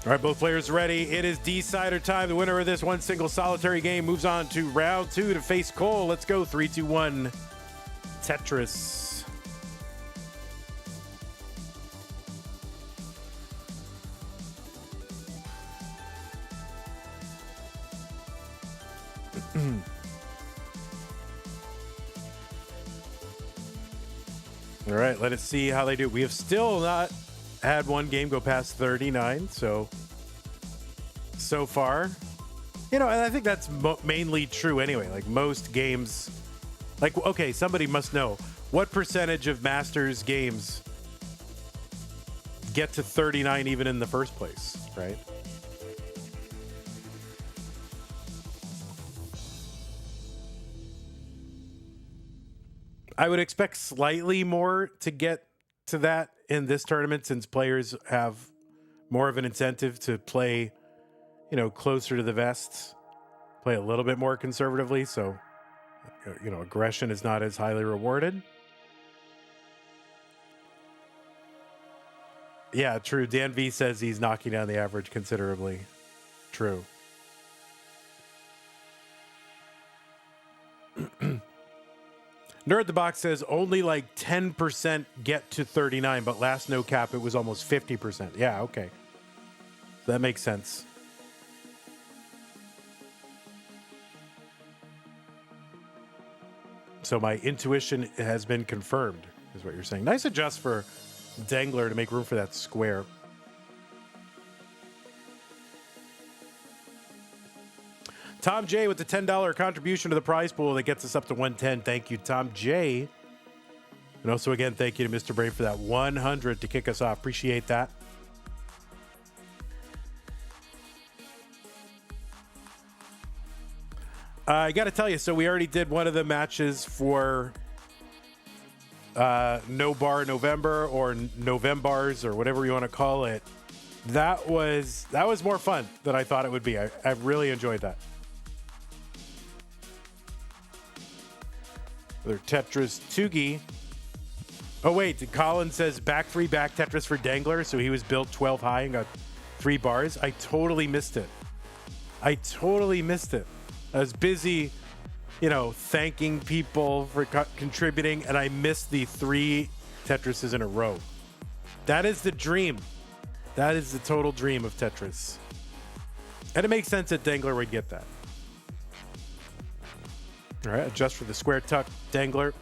All right, both players ready. It is decider time. The winner of this one single solitary game moves on to round 2 to face Cole. Let's go. 3, 2, 1. Tetris. All right, let us see how they do. We have still not had one game go past 39, so far, you know, and I think that's mainly true anyway. Like, most games, like, okay, somebody must know what percentage of Masters games get to 39 even in the first place, right? I would expect slightly more to get to that in this tournament, since players have more of an incentive to play, you know, closer to the vests, play a little bit more conservatively. So, you know, aggression is not as highly rewarded. Yeah, true. Dan V says he's knocking down the average considerably. True. Nerd the Box says only like 10% get to 39, but last no cap it was almost 50%. Yeah, okay. That makes sense. So my intuition has been confirmed, is what you're saying. Nice adjust for Dengler to make room for that square. Tom J with the $10 contribution to the prize pool that gets us up to 110. Thank you, Tom J. And also, again, thank you to Mr. Brave for that 100 to kick us off. Appreciate that. I got to tell you, so we already did one of the matches for No Bar November or Novembars or whatever you want to call it. That was more fun than I thought it would be. I really enjoyed that. Another Tetris Tugi. Oh, wait. Colin says back 3 back Tetris for Dengler. So he was built 12 high and got 3 bars. I totally missed it. I was busy, thanking people for contributing, and I missed the 3 Tetrises in a row. That is the dream. That is the total dream of Tetris. And it makes sense that Dengler would get that. All right, adjust for the square tuck, Dengler.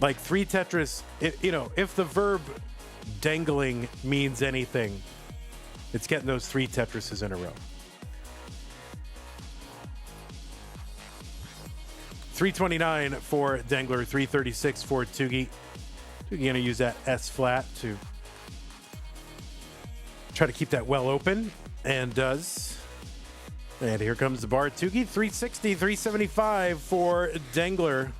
Like 3 Tetris, if the verb dangling means anything, it's getting those 3 Tetrises in a row. 329 for Dengler, 336 for Tugi. Tugi going to use that S flat to try to keep that well open, and does. And here comes the bar. Tugi, 360, 375 for Dengler.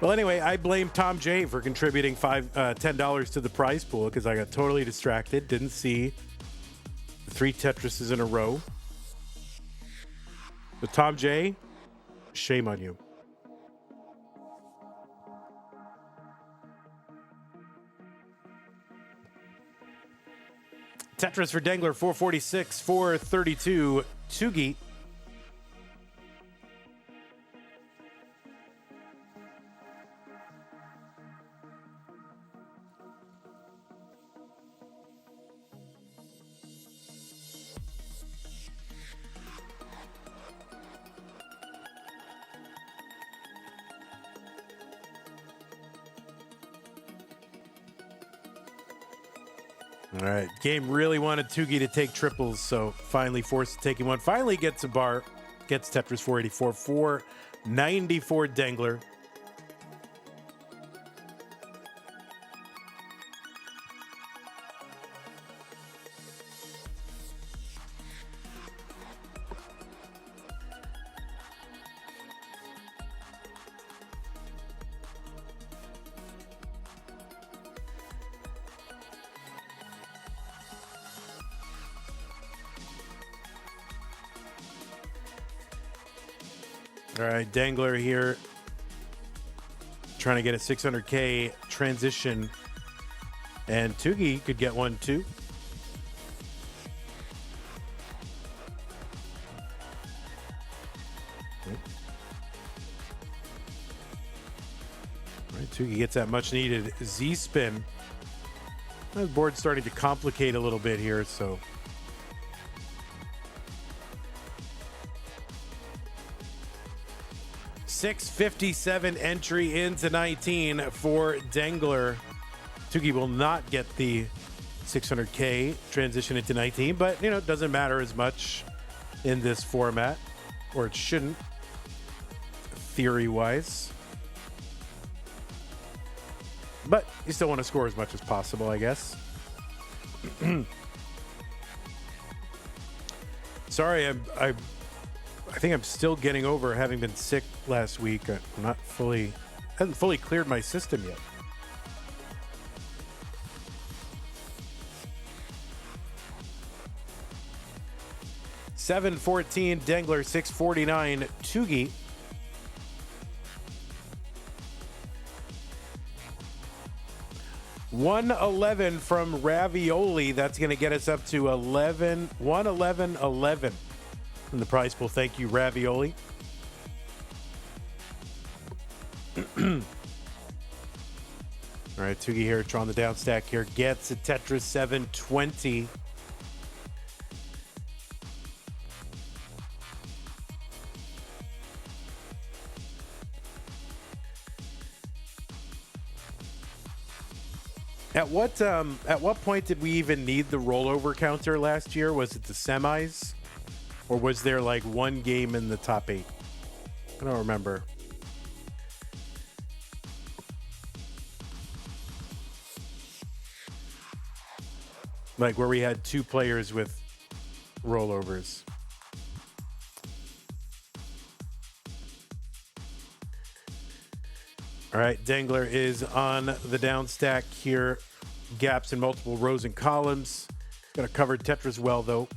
Well, anyway, I blame Tom J for contributing $10 to the prize pool because I got totally distracted, didn't see the 3 Tetrises in a row. But Tom J, shame on you. Tetris for Dengler, 446, 432, Tugi. All right, game really wanted Tugi to take triples, so finally forced to taking one. Finally gets a bar, gets Tetris 484, 494 Dengler. All right, Dengler here trying to get a 600K transition, and Tugi could get one too. All right, Tugi gets that much needed Z spin. The board's starting to complicate a little bit here, so. $657 entry into 19 for Dengler. Tugi will not get the 600K transition into 19, but it doesn't matter as much in this format, or it shouldn't, theory-wise. But you still want to score as much as possible, I guess. Sorry, I think I'm still getting over having been sick last week. I'm haven't fully cleared my system yet. 714 Dengler, 649 Tugi. $111 from Ravioli. That's going to get us up to 111.11 in the prize pool. Thank you, Ravioli. All right, Tugi here, drawing the down stack here, gets a Tetris 720. At what point did we even need the rollover counter last year? Was it the semis? Or was there like one game in the top 8? I don't remember. Like where we had 2 players with rollovers. All right, Dengler is on the down stack here. Gaps in multiple rows and columns. Got a covered Tetris well, though.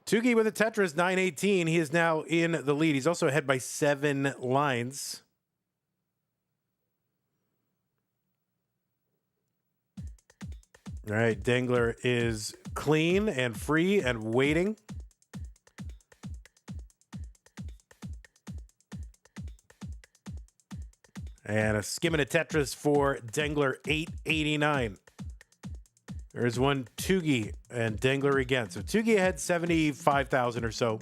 Tugi with a Tetris 918. He is now in the lead. He's also ahead by 7 lines. All right, Dengler is clean and free and waiting. And a skimming a Tetris for Dengler, 889. There's one Tugi and Dengler again. So Tugi had 75,000 or so.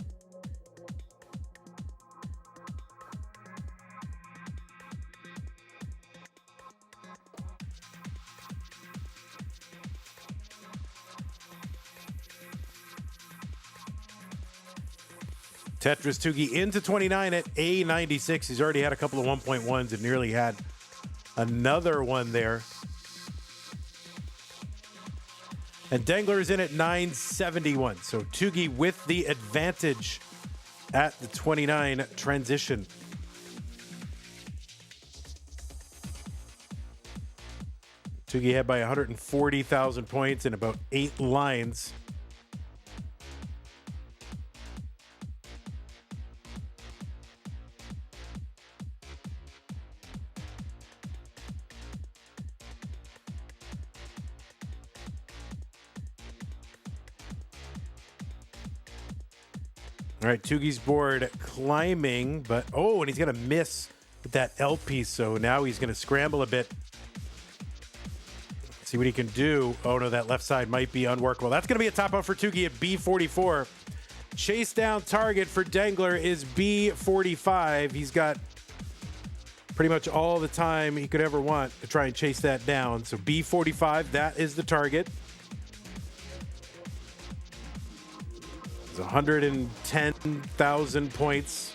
Tetris Tugi into 29 at A96. He's already had a couple of 1.1s and nearly had another one there. And Dengler is in at 971. So Tugi with the advantage at the 29 transition. Tugi had by 140,000 points in about 8 lines. All right, Tugi's board climbing, but and he's going to miss with that L piece, so now he's going to scramble a bit. See what he can do. Oh, no, that left side might be unworkable. That's going to be a top out for Tugi at B44. Chase down target for Dengler is B45. He's got pretty much all the time he could ever want to try and chase that down. So B45, that is the target. 110,000 points.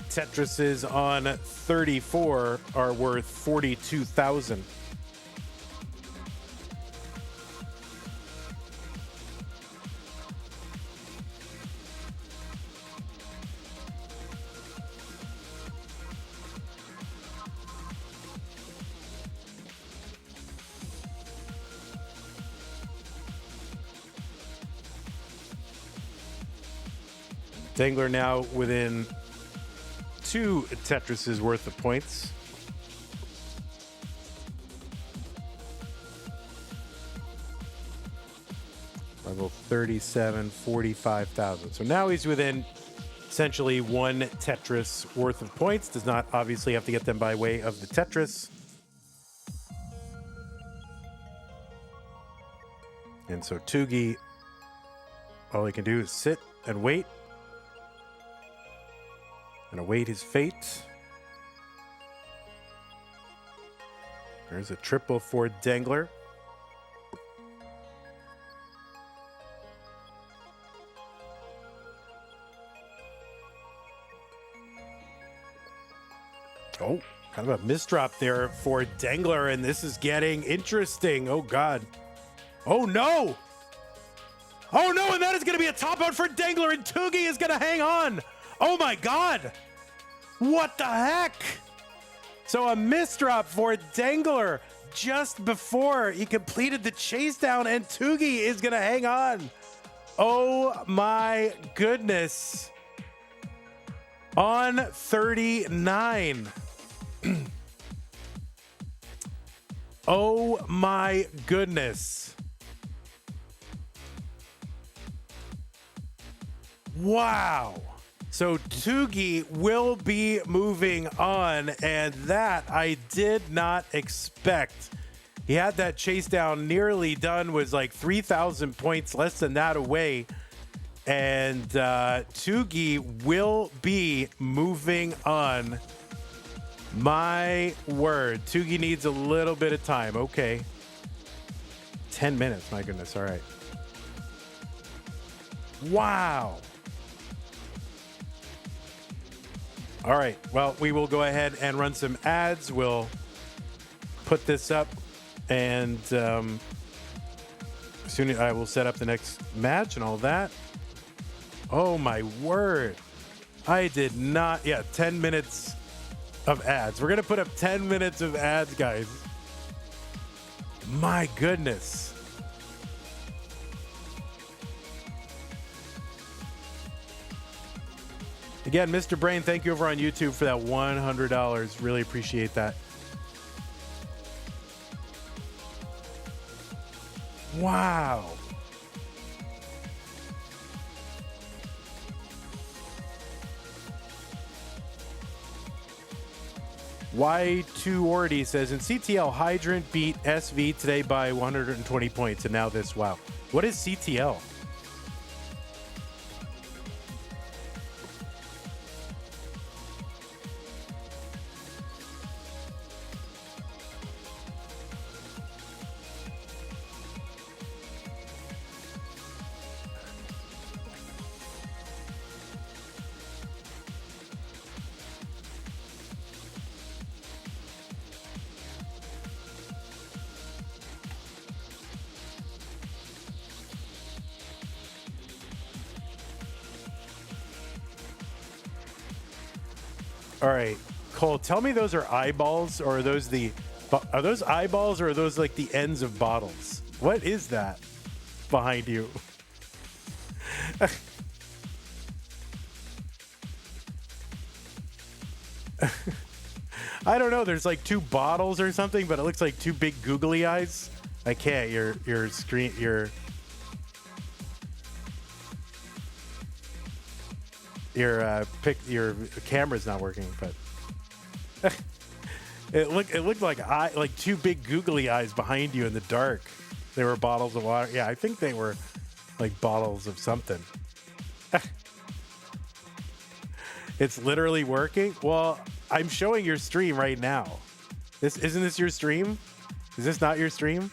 Tetrises on 34 are worth 42,000. Dengler now within 2 Tetrises worth of points. Level 37, 45,000. So now he's within essentially 1 Tetris worth of points. Does not obviously have to get them by way of the Tetris. And so Tugi, all he can do is sit and wait. And await his fate. There's a triple for Dengler. Oh, kind of a misdrop there for Dengler, and this is getting interesting. Oh, God. Oh, no. Oh, no, and that is going to be a top out for Dengler, and Tugi is going to hang on. Oh, my God. What the heck? So a misdrop for Dengler just before he completed the chase down, and Tugi is going to hang on. Oh, my goodness. On 39. Oh, my goodness. Wow. So Tugi will be moving on, and that I did not expect. He had that chase down nearly done, was like 3,000 points, less than that away. And Tugi will be moving on. My word. Tugi needs a little bit of time. Okay. 10 minutes. My goodness. All right. Wow. All right. Well, we will go ahead and run some ads. We'll put this up, and soon I will set up the next match and all that. Oh, my word. I did not. Yeah, 10 minutes of ads. We're going to put up 10 minutes of ads, guys. My goodness. Again, Mr. Brain, thank you over on YouTube for that $100. Really appreciate that. Wow. Y2Ordy says, in CTL, Hydrant beat SV today by 120 points, and now this. Wow. What is CTL? All right, Cole, tell me those are eyeballs, or are those eyeballs, or are those like the ends of bottles? What is that behind you? I don't know. There's like two bottles or something, but it looks like two big googly eyes. I can't. Your screen, your camera's not working, but it looked like two big googly eyes behind you in the dark. They were bottles of water. Yeah, I think they were like bottles of something. It's literally working. Well, I'm showing your stream right now. Isn't this your stream? Is this not your stream?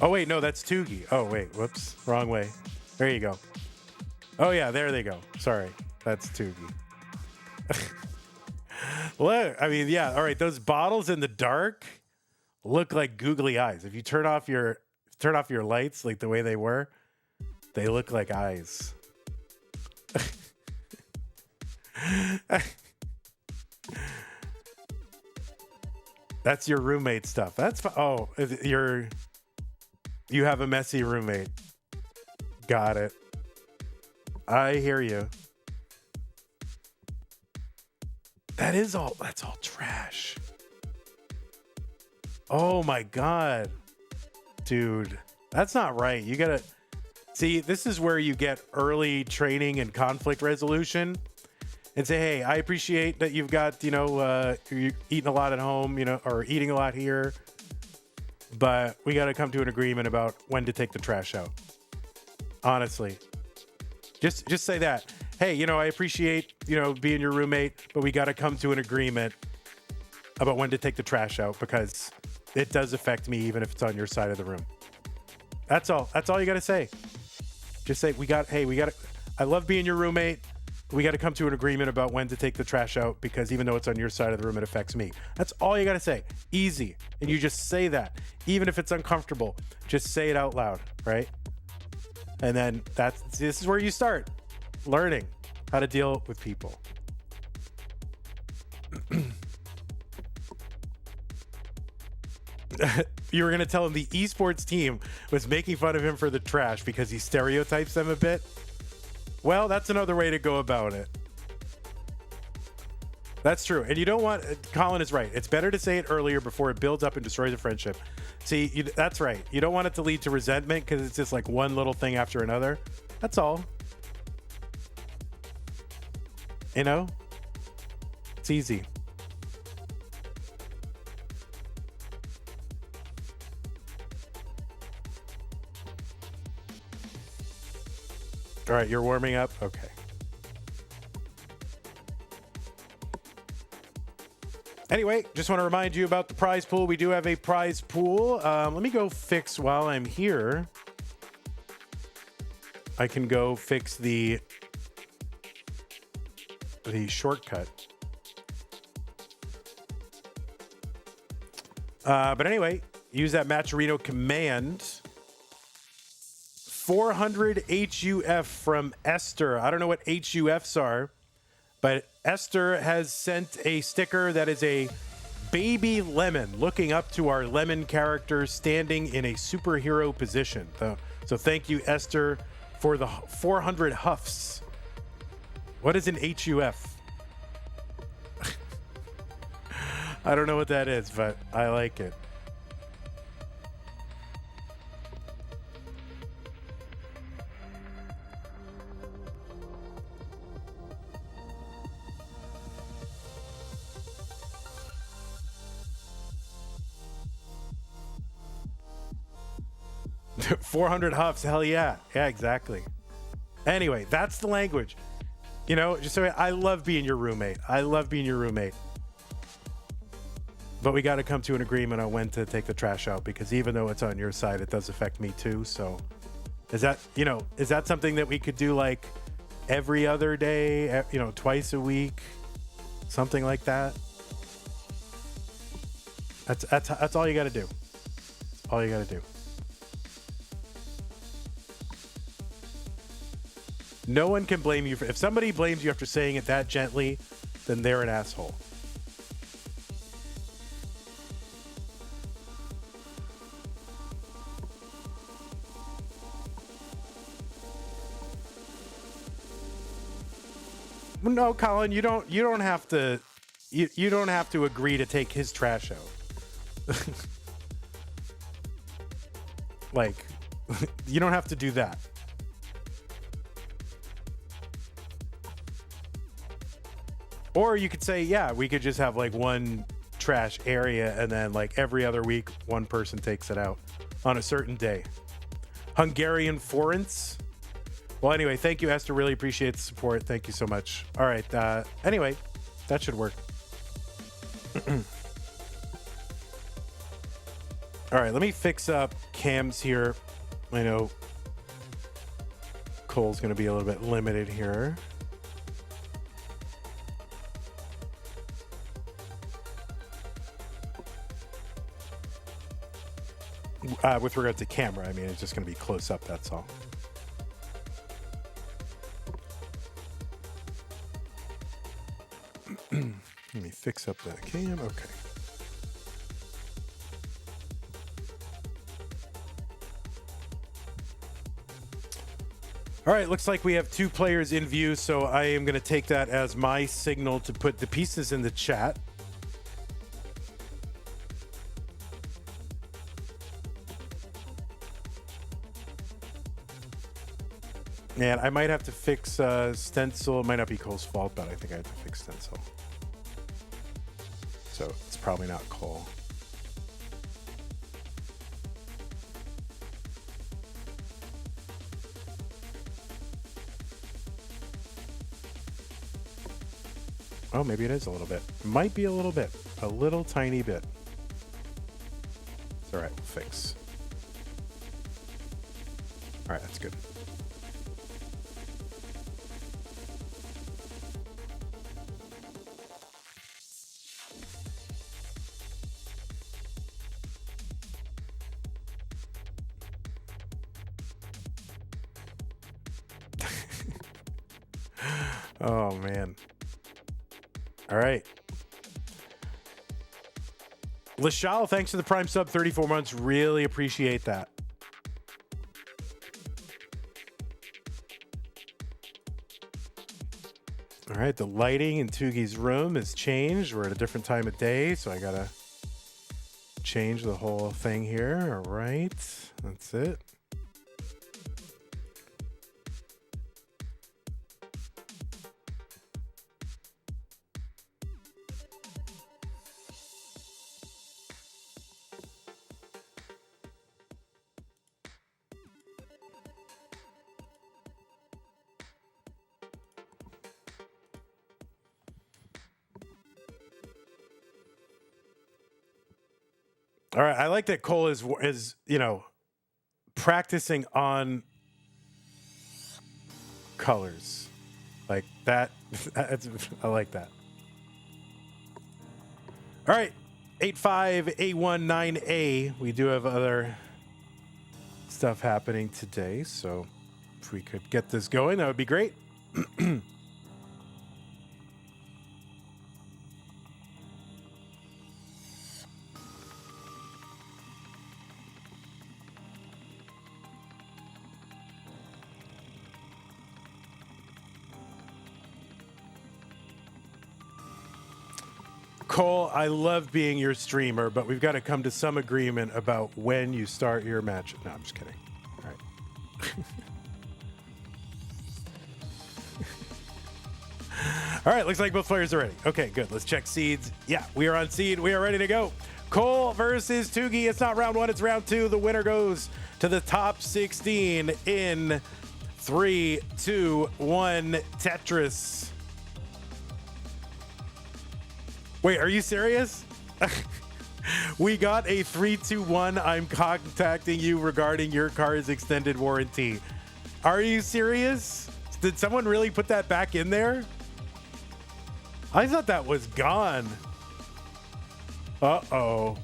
Oh, wait, no, that's Tugi. Oh, wait, whoops, wrong way. There you go. Oh, yeah, there they go. Sorry, that's Tugi. Well, I mean, yeah, all right, those bottles in the dark look like googly eyes. If you turn off your lights like the way they were, they look like eyes. That's your roommate stuff. That's oh, you have a messy roommate. Got it. I hear you. That's all trash. Oh my God. Dude, that's not right. You gotta see, this is where you get early training and conflict resolution and say, hey, I appreciate that you've got, you're eating a lot at home, or eating a lot here, but we got to come to an agreement about when to take the trash out. Honestly, just say that. Hey, I appreciate, being your roommate, but we got to come to an agreement about when to take the trash out, because it does affect me even if it's on your side of the room. That's all you got to say. Just say, I love being your roommate. We got to come to an agreement about when to take the trash out because even though it's on your side of the room, it affects me. That's all you got to say. Easy. And you just say that. Even if it's uncomfortable, just say it out loud, right? And then this is where you start learning how to deal with people. You were going to tell him the esports team was making fun of him for the trash because he stereotypes them a bit. Well, that's another way to go about it. That's true. And you don't want, Colin is right. It's better to say it earlier before it builds up and destroys a friendship. See, that's right. You don't want it to lead to resentment because it's just like one little thing after another. That's all. You know? It's easy. All right, you're warming up? Okay. Anyway, just want to remind you about the prize pool. We do have a prize pool. Let me go fix while I'm here. I can go fix the shortcut. But anyway, use that Matcherino command. 400 HUF from Esther. I don't know what HUFs are, but Esther has sent a sticker that is a baby lemon looking up to our lemon character standing in a superhero position. So thank you, Esther, for the 400 huffs. What is an HUF? I don't know what that is, but I like it. $400 huffs, hell yeah. Yeah, exactly. Anyway, that's the language. You know, just so I love being your roommate. I love being your roommate. But we got to come to an agreement on when to take the trash out because even though it's on your side, it does affect me too. So is that something that we could do like every other day, twice a week, something like that? That's all you got to do. All you got to do. No one can blame you if somebody blames you after saying it that gently, then they're an asshole. No, Colin, you don't have to you don't have to agree to take his trash out. Like you don't have to do that. Or you could say, yeah, we could just have like one trash area and then like every other week, one person takes it out on a certain day. Hungarian forints. Well, anyway, thank you, Esther. Really appreciate the support. Thank you so much. All right. Anyway, that should work. All right. Let me fix up cams here. I know Cole's going to be a little bit limited here. With regard to camera, I mean, it's just going to be close up, that's all. Let me fix up the cam. Okay. All right, looks like we have 2 players in view, so I am going to take that as my signal to put the pieces in the chat. And I might have to fix stencil. It might not be Cole's fault, but I think I have to fix stencil. So it's probably not Cole. Oh, maybe it is a little bit. Might be a little bit. A little tiny bit. It's all right, we'll fix. All right, that's good. Oh, man. All right. Lashal, thanks for the Prime sub, 34 months. Really appreciate that. All right, the lighting in Tugi's room has changed. We're at a different time of day, so I got to change the whole thing here. All right, that's it. All right, I like that Cole is practicing on colors like that. I like that. All right, 85819A. We do have other stuff happening today, so if we could get this going, that would be great. Cole, I love being your streamer, but we've got to come to some agreement about when you start your match. No, I'm just kidding. All right. All right, looks like both players are ready. Okay, good. Let's check seeds. Yeah, we are on seed. We are ready to go. Cole versus Tugi. It's not round one, it's round two. The winner goes to the top 16 in 3, 2, 1, Tetris. Wait, are you serious? We got a 3, 2, 1. I'm contacting you regarding your car's extended warranty. Are you serious? Did someone really put that back in there? I thought that was gone. Uh-oh.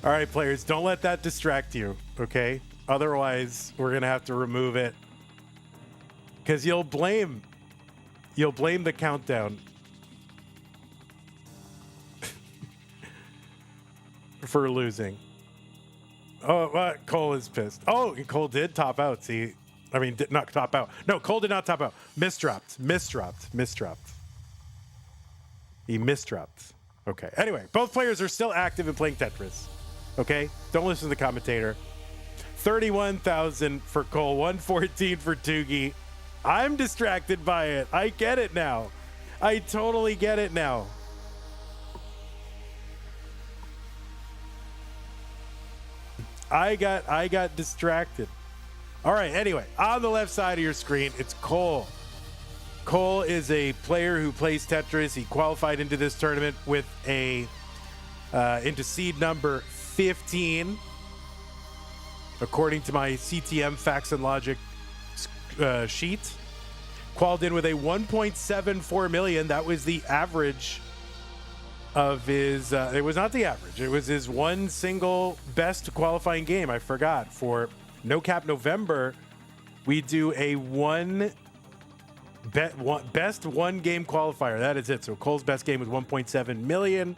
All right, players, don't let that distract you, okay? Otherwise, we're going to have to remove it. Because you'll blame the countdown for losing. Oh, Cole is pissed. Oh, Cole did top out. See, I mean, did not top out. No, Cole did not top out. Misdropped. He misdropped. Okay. Anyway, both players are still active and playing Tetris. Okay? Don't listen to the commentator. 31,000 for Cole, 114 for Tugi. I'm distracted by it. I get it now. I totally get it now. I got distracted. All right, anyway, on the left side of your screen, it's Cole. Cole is a player who plays Tetris. He qualified into this tournament with into seed number 15. According to my CTM Facts and Logic sheet, qualified in with a 1.74 million. That was the average of his. It was not the average. It was his one single best qualifying game. I forgot. For No Cap November, we do a best one game qualifier. That is it. So Cole's best game was 1.7 million.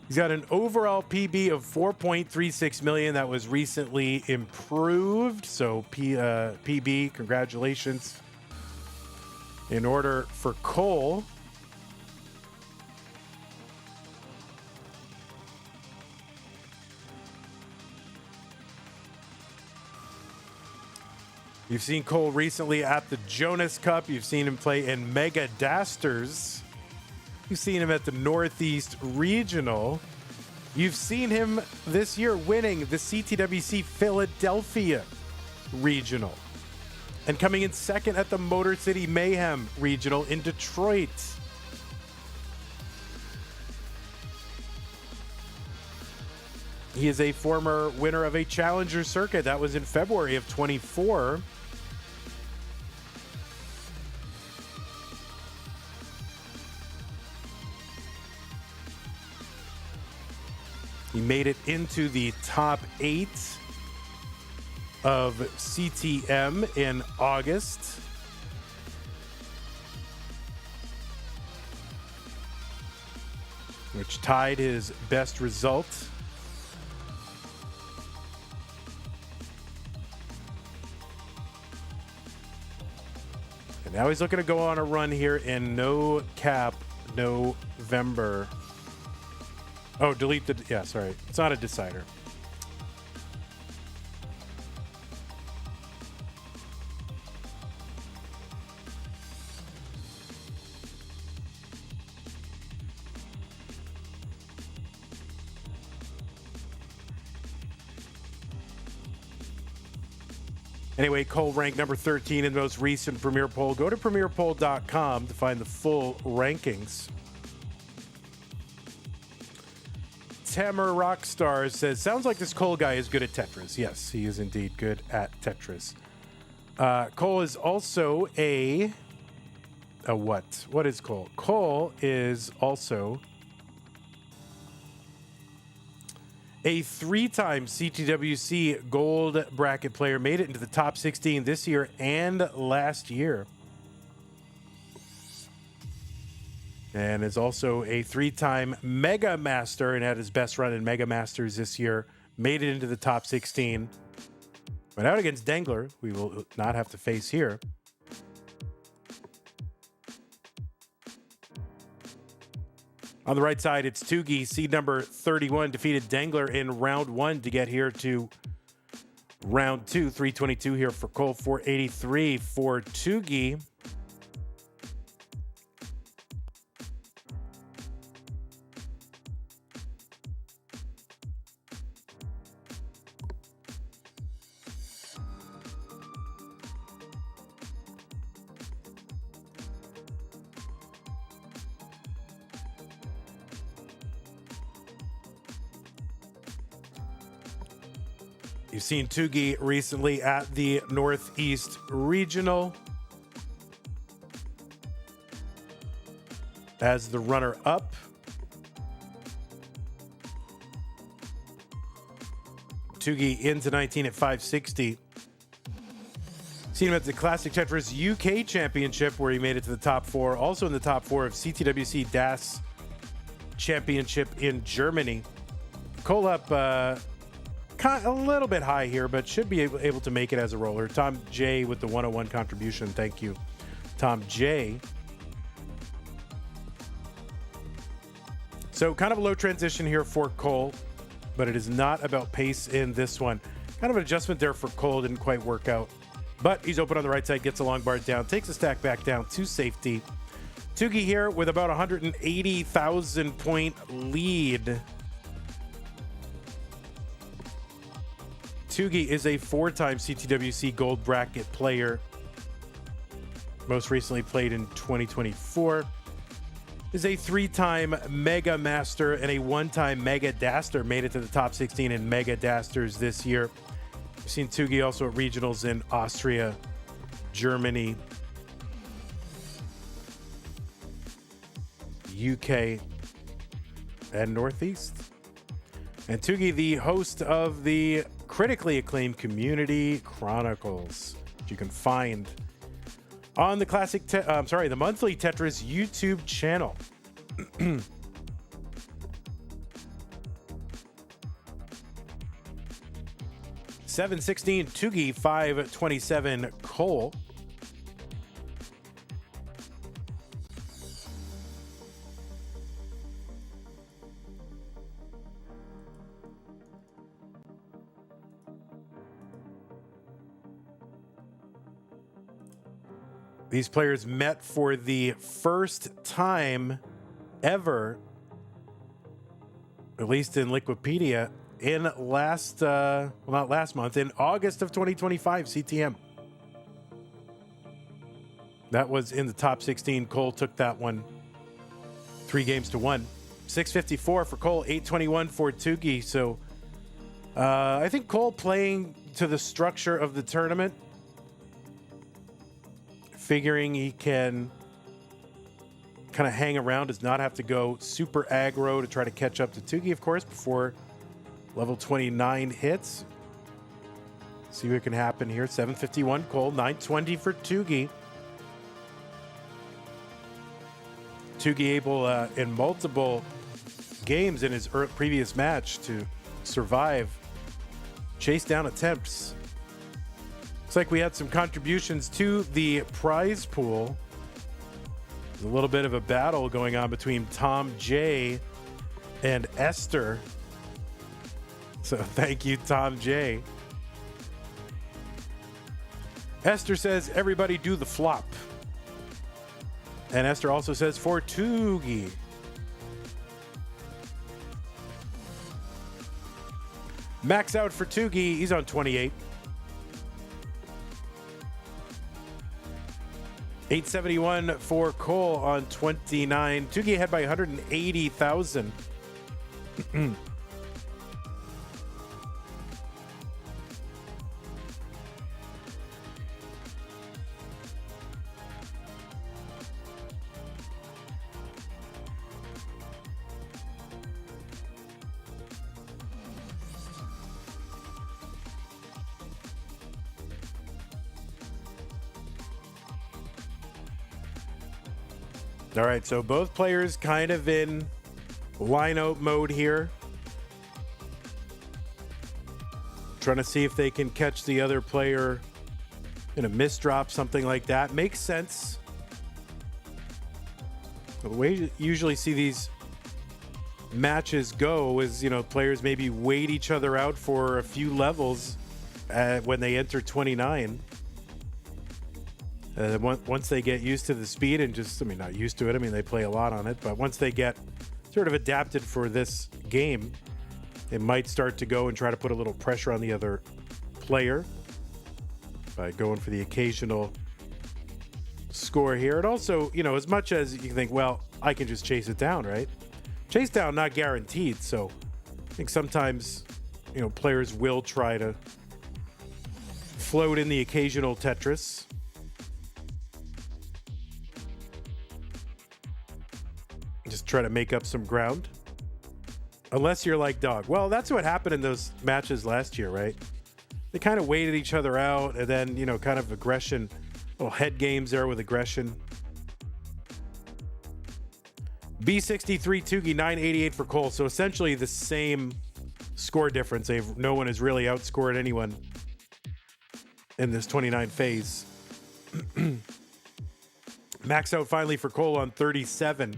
He's got an overall PB of 4.36 million. That was recently improved. So PB, congratulations. In order for Cole, you've seen Cole recently at the Jonas Cup. You've seen him play in Mega Dasters. You've seen him at the Northeast Regional. You've seen him this year winning the CTWC Philadelphia Regional and coming in second at the Motor City Mayhem Regional in Detroit. He is a former winner of a Challenger Circuit. That was in February of 24. He made it into the top 8 of CTM in August. Which tied his best result. And now he's looking to go on a run here in No Cap November. Oh, delete the, yeah, sorry. It's not a decider. Anyway, Cole ranked number 13 in the most recent Premier Poll. Go to premierpoll.com to find the full rankings. Tamer Rockstar says, sounds like this Cole guy is good at Tetris. Yes, he is indeed good at Tetris. Cole is also a what? What is Cole? Cole is also a 3-time CTWC gold bracket player, made it into the top 16 this year and last year. And is also a 3-time Mega Master and had his best run in Mega Masters this year. Made it into the top 16. Went out against Dengler, we will not have to face here. On the right side, it's Tugi, seed number 31, defeated Dengler in round 1 to get here to round 2. 322 here for Cole, 483 for Tugi. You've seen Tugi recently at the Northeast Regional as the runner-up. Tugi into 19 at 560. Seen him at the Classic Tetris UK Championship where he made it to the top 4. Also in the top 4 of CTWC DAS Championship in Germany. Cole up a little bit high here, but should be able to make it as a roller. Tom J with the 101 contribution. Thank you, Tom J. So kind of a low transition here for Cole, but it is not about pace in this one. Kind of an adjustment there for Cole. Didn't quite work out, but he's open on the right side, gets a long bar down, takes a stack back down to safety. Tugi here with about 180,000 point lead. Tugi is a 4-time CTWC Gold Bracket player. Most recently played in 2024. Is a 3-time Mega Master and a 1-time Mega Daster. Made it to the top 16 in Mega Dasters this year. We've seen Tugi also at regionals in Austria, Germany, UK, and Northeast. And Tugi, the host of the critically acclaimed Community Chronicles, which you can find on the the monthly Tetris YouTube channel. 716 Tugi, 527 Cole. These players met for the first time ever, at least in Liquipedia, in not last month, in August of 2025 CTM. That was in the top 16. Cole took that one 3-1. 654 for Cole, 821 for Tugi. So I think Cole playing to the structure of the tournament, figuring he can kind of hang around, does not have to go super aggro to try to catch up to Tugi, of course, before Level 29 hits. See what can happen here. 751 Cole, 920 for Tugi. Tugi able in multiple games in his previous match to survive chase down attempts. Looks like we had some contributions to the prize pool. There's a little bit of a battle going on between Tom J and Esther. So thank you, Tom J. Esther says, everybody do the flop. And Esther also says, for Tugi. Max out for Tugi. He's on 28. 871 for Cole on 29. Tugi ahead by 180,000. All right, so both players kind of in line-out mode here. Trying to see if they can catch the other player in a misdrop, something like that. Makes sense. The way you usually see these matches go is, you know, players maybe wait each other out for a few levels when they enter 29. Once they get used to the speed and just, I mean, not used to it, I mean, they play a lot on it, but once they get sort of adapted for this game, it might start to go and try to put a little pressure on the other player by going for the occasional score here. And also, you know, as much as you think, well, I can just chase it down, right? Chase down, not guaranteed. So I think sometimes, you know, players will try to float in the occasional Tetris. Just try to make up some ground. Unless you're like Dog. Well, that's what happened in those matches last year, right? They kind of waited each other out and then, you know, kind of aggression, little head games there with aggression. B63 Tugi, 988 for Cole. So essentially the same score difference. No one has really outscored anyone in this 29 phase. Max out finally for Cole on 37.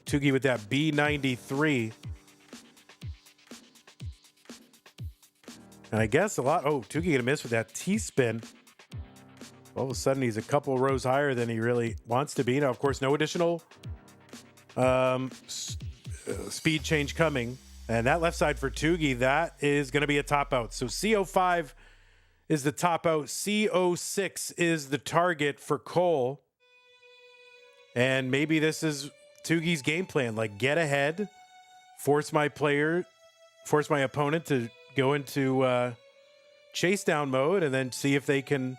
Tugi with that B93. And I guess Tugi gonna miss with that T-spin. All of a sudden, he's a couple rows higher than he really wants to be. Now, of course, no additional speed change coming. And that left side for Tugi, that is gonna be a top out. So CO5 is the top out. CO6 is the target for Cole. And maybe this is Tugi's game plan, like get ahead, force my opponent to go into chase down mode, and then see if they can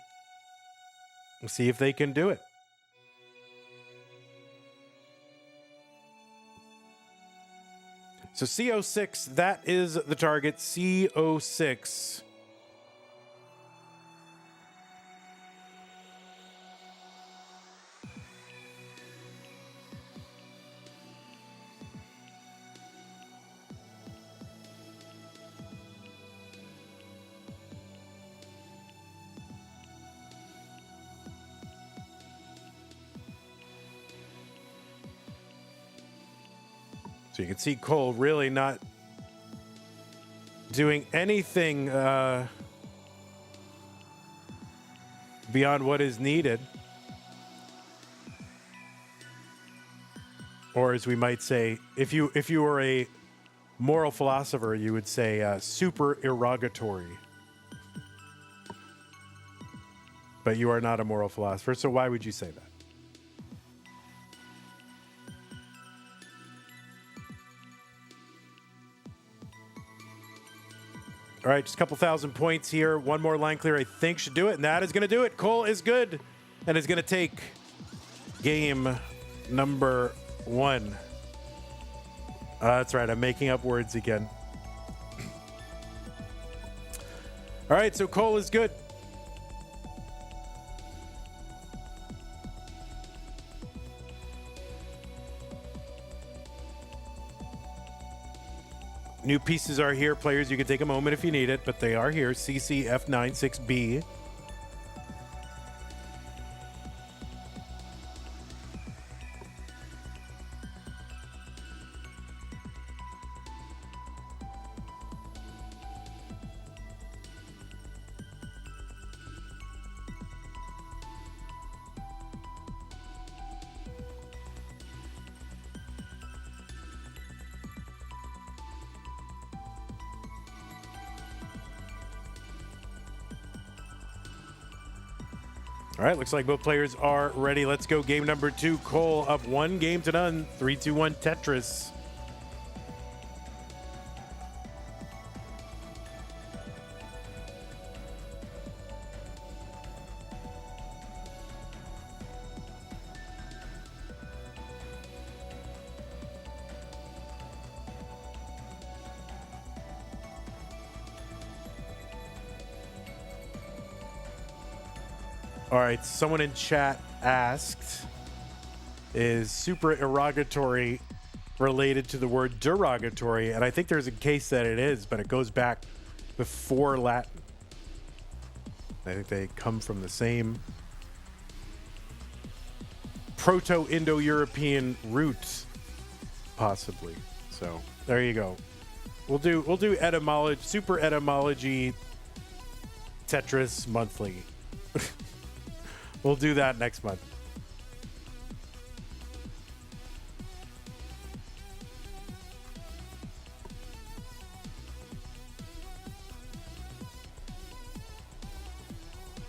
do it. So CO6, that is the target. CO6. So you can see Cole really not doing anything beyond what is needed. Or as we might say, if you were a moral philosopher, you would say super erogatory. But you are not a moral philosopher, so why would you say that? All right, just a couple thousand points here. One more line clear, I think, should do it, and that is going to do it. Cole is good. and is going to take game number 1. That's right. I'm making up words again. All right, so Cole is good. New pieces are here, players. You can take a moment if you need it, but they are here. CCF96B. All right, looks like both players are ready. Let's go game number 2. Cole up 1-0. 3-2-1 Tetris. All right, someone in chat asked, is supererogatory related to the word derogatory? And I think there's a case that it is, but it goes back before Latin. I think they come from the same Proto-Indo-European roots, possibly. So there you go. We'll do etymology, super etymology Tetris monthly. We'll do that next month.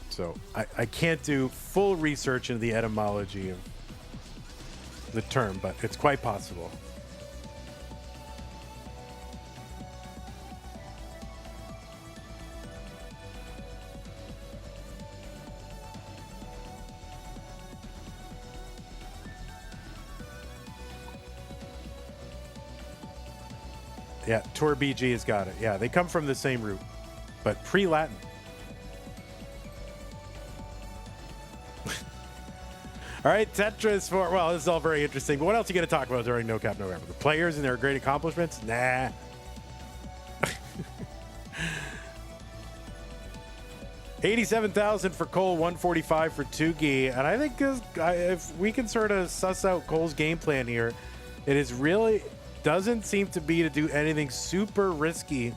So I can't do full research into the etymology of the term, but it's quite possible. Yeah, Tor BG has got it. Yeah, they come from the same root, but pre-Latin. All right, Tetris for, well, this is all very interesting, but what else are you going to talk about during No Cap November? The players and their great accomplishments? Nah. $87,000 for Cole, $145 for Tugi, and I think if we can sort of suss out Cole's game plan here, it is really doesn't seem to be to do anything super risky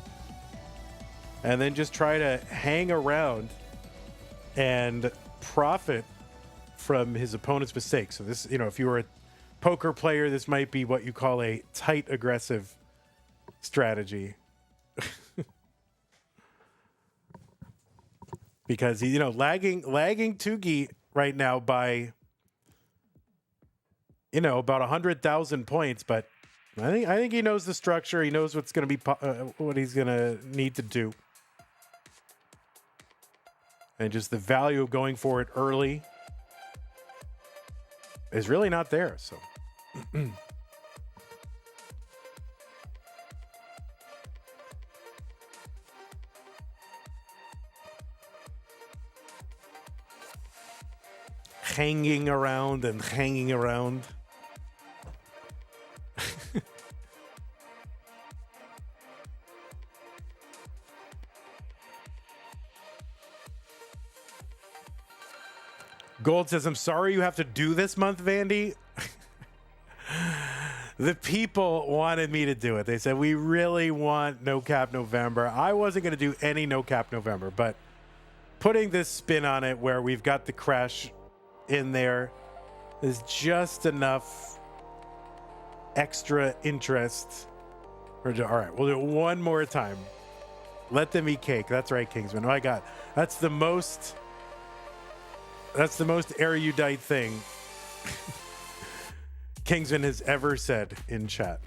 and then just try to hang around and profit from his opponent's mistakes. So this, if you were a poker player, this might be what you call a tight aggressive strategy. Because he, lagging Tugi right now by about 100,000 points, but I think he knows the structure. He knows what's going to be what he's going to need to do, and just the value of going for it early is really not there. So. Hanging around and hanging around. Gold says, I'm sorry you have to do this month, Vandy. The people wanted me to do it. They said, we really want No Cap November. I wasn't going to do any No Cap November, but putting this spin on it where we've got the crash in there is just enough extra interest. All right, we'll do it one more time. Let them eat cake. That's right, Kingsman. Oh my God, that's the most erudite thing Kingsman has ever said in chat.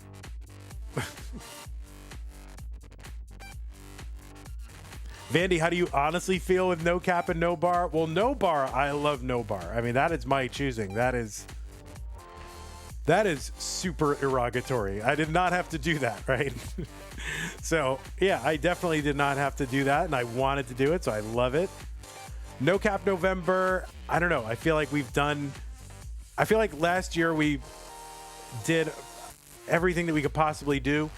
Vandy, how do you honestly feel with no cap and no bar? Well, no bar, I love no bar. I mean, that is my choosing. That is super derogatory. I did not have to do that, right? So, yeah, I definitely did not have to do that, and I wanted to do it, so I love it. No cap November, I don't know. I feel like last year we did everything that we could possibly do.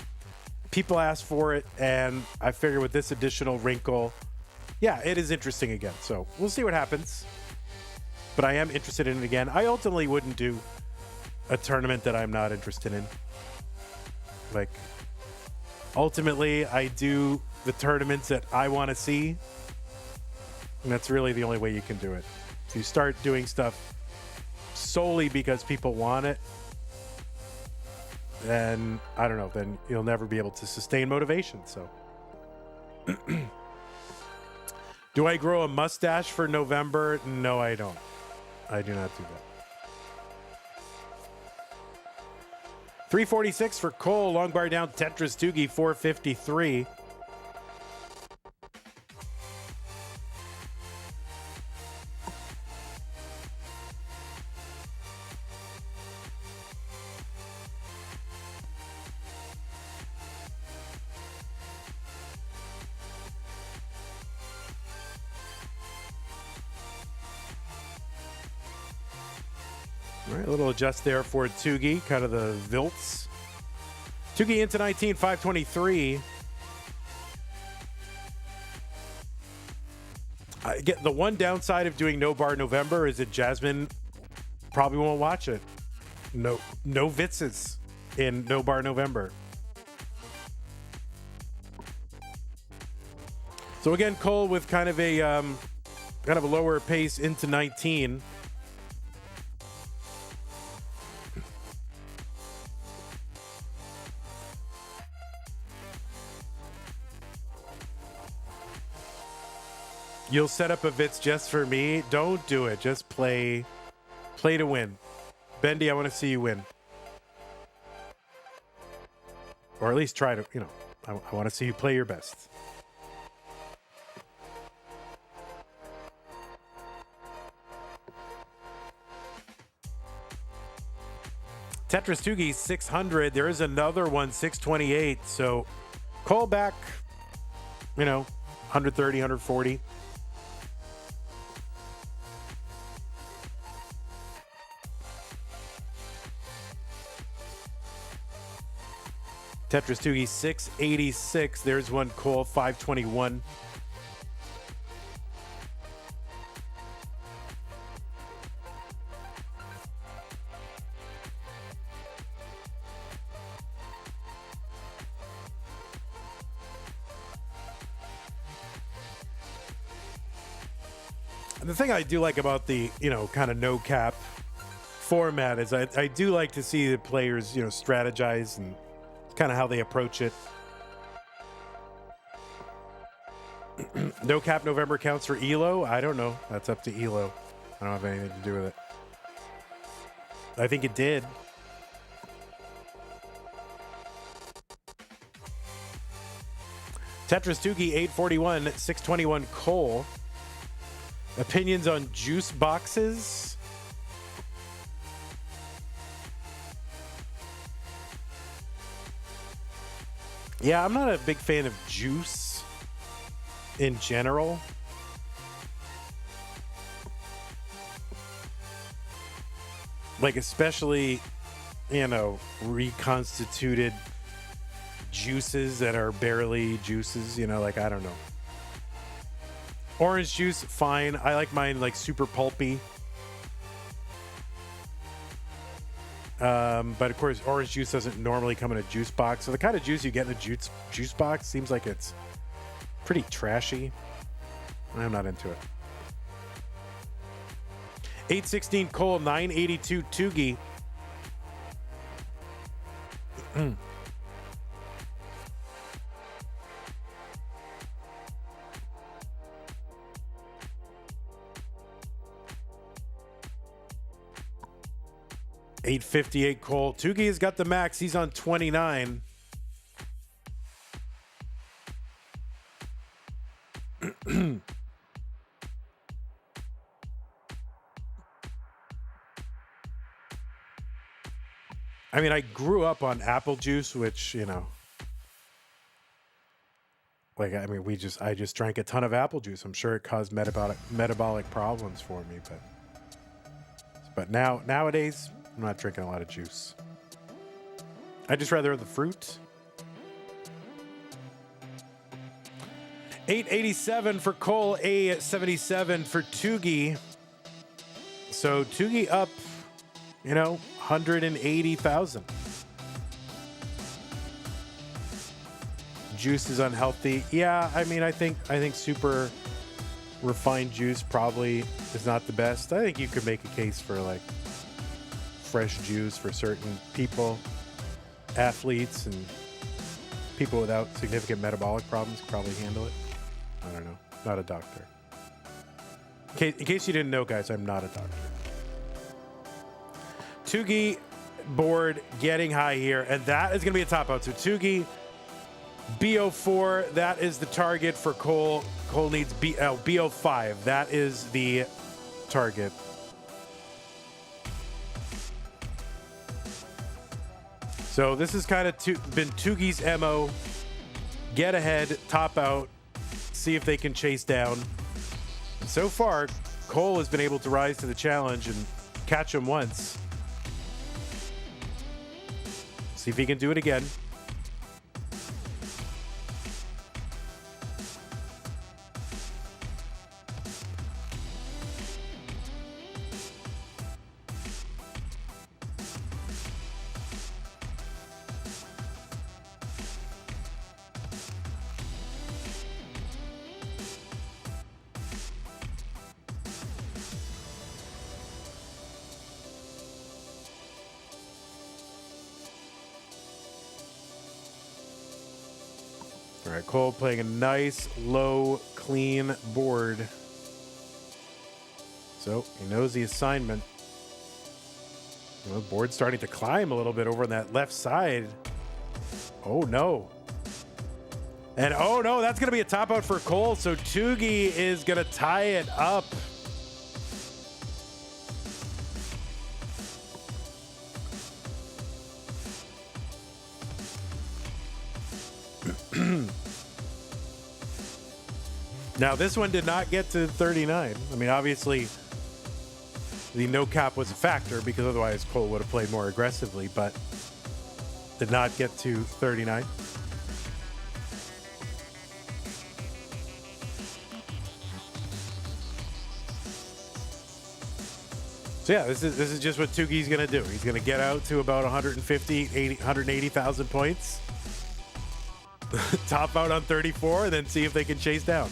People asked for it, and I figure with this additional wrinkle, yeah, it is interesting again. So we'll see what happens. But I am interested in it again. I ultimately wouldn't do a tournament that I'm not interested in. Like, ultimately, I do the tournaments that I want to see. And that's really the only way you can do it. If you start doing stuff solely because people want it, then I don't know, then you'll never be able to sustain motivation. So do I grow a mustache for November? No, I don't. I do not do that. 346 for Cole, long bar down, Tetris Tugi 453. All right, a little adjust there for Tugi, kind of the Vilts. Tugi into 19, 523. I get the one downside of doing no bar November is that Jasmine probably won't watch it. No Vitzes in no bar November. So again, Cole with kind of a lower pace into 19. You'll set up a Vitz just for me. Don't do it. Just play to win. Bendy, I want to see you win. Or at least try to, I want to see you play your best. Tetris Tugi 600. There is another one, 628. So call back, 130, 140. Tetris Tugi 686. There's one Cole 521. And the thing I do like about the, kind of no cap format is I do like to see the players, strategize and kind of how they approach it. No cap November counts for Elo. I don't know. That's up to Elo. I don't have anything to do with it. I think it did. Tetris Tugi 841, 621 Cole. Opinions on juice boxes? Yeah, I'm not a big fan of juice in general. Like, especially, reconstituted juices that are barely juices, I don't know. Orange juice, fine. I like mine, super pulpy. But of course, orange juice doesn't normally come in a juice box. So the kind of juice you get in a juice box seems like it's pretty trashy. I'm not into it. 816 Cole, 982 Tugi. $858 Cole. Tugi has got the max. He's on 29. I mean, I grew up on apple juice, which, you know, like, I mean, I just drank a ton of apple juice. I'm sure it caused metabolic problems for me, but nowadays, I'm not drinking a lot of juice. I just rather the fruit. 887 for Cole, A77 for Tugi. So Tugi up, you know, 180,000. Juice is unhealthy. Yeah, I mean, I think super refined juice probably is not the best. I think you could make a case for like fresh juice for certain people, athletes, and people without significant metabolic problems could probably handle it. I don't know. Not a doctor. In case you didn't know, guys, I'm not a doctor. Tugi board getting high here, and that is going to be a top out. So Tugi, BO4, that is the target for Cole. Cole needs BO5. That is the target. So this has kind of been Tugi's MO. Get ahead, top out, see if they can chase down. And so far, Cole has been able to rise to the challenge and catch him once. See if he can do it again. All right, Cole playing a nice, low, clean board. So he knows the assignment. Well, the board's starting to climb a little bit over on that left side. Oh, no. And oh, no, that's going to be a top out for Cole. So Tugi is going to tie it up. Now, this one did not get to 39. I mean, obviously, the no cap was a factor because otherwise Cole would have played more aggressively, but did not get to 39. So yeah, this is just what Tugi's going to do. He's going to get out to about 180,000 points. Top out on 34 and then see if they can chase down.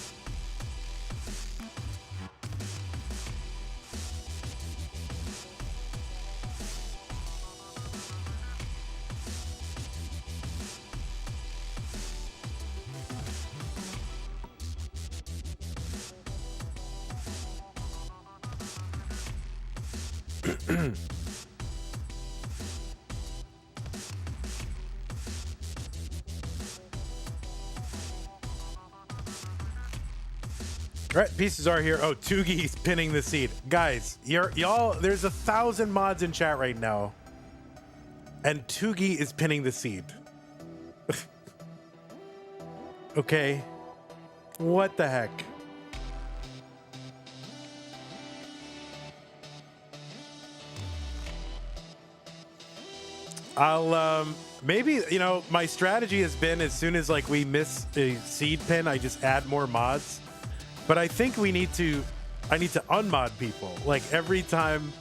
All right, pieces are here. Oh, Tugi's pinning the seed. Guys, y'all, there's 1,000 mods in chat right now. And Tugi is pinning the seed. Okay. What the heck? I'll, maybe, you know, my strategy has been as soon as like we miss a seed pin, I just add more mods. But I think I need to unmod people. Like every time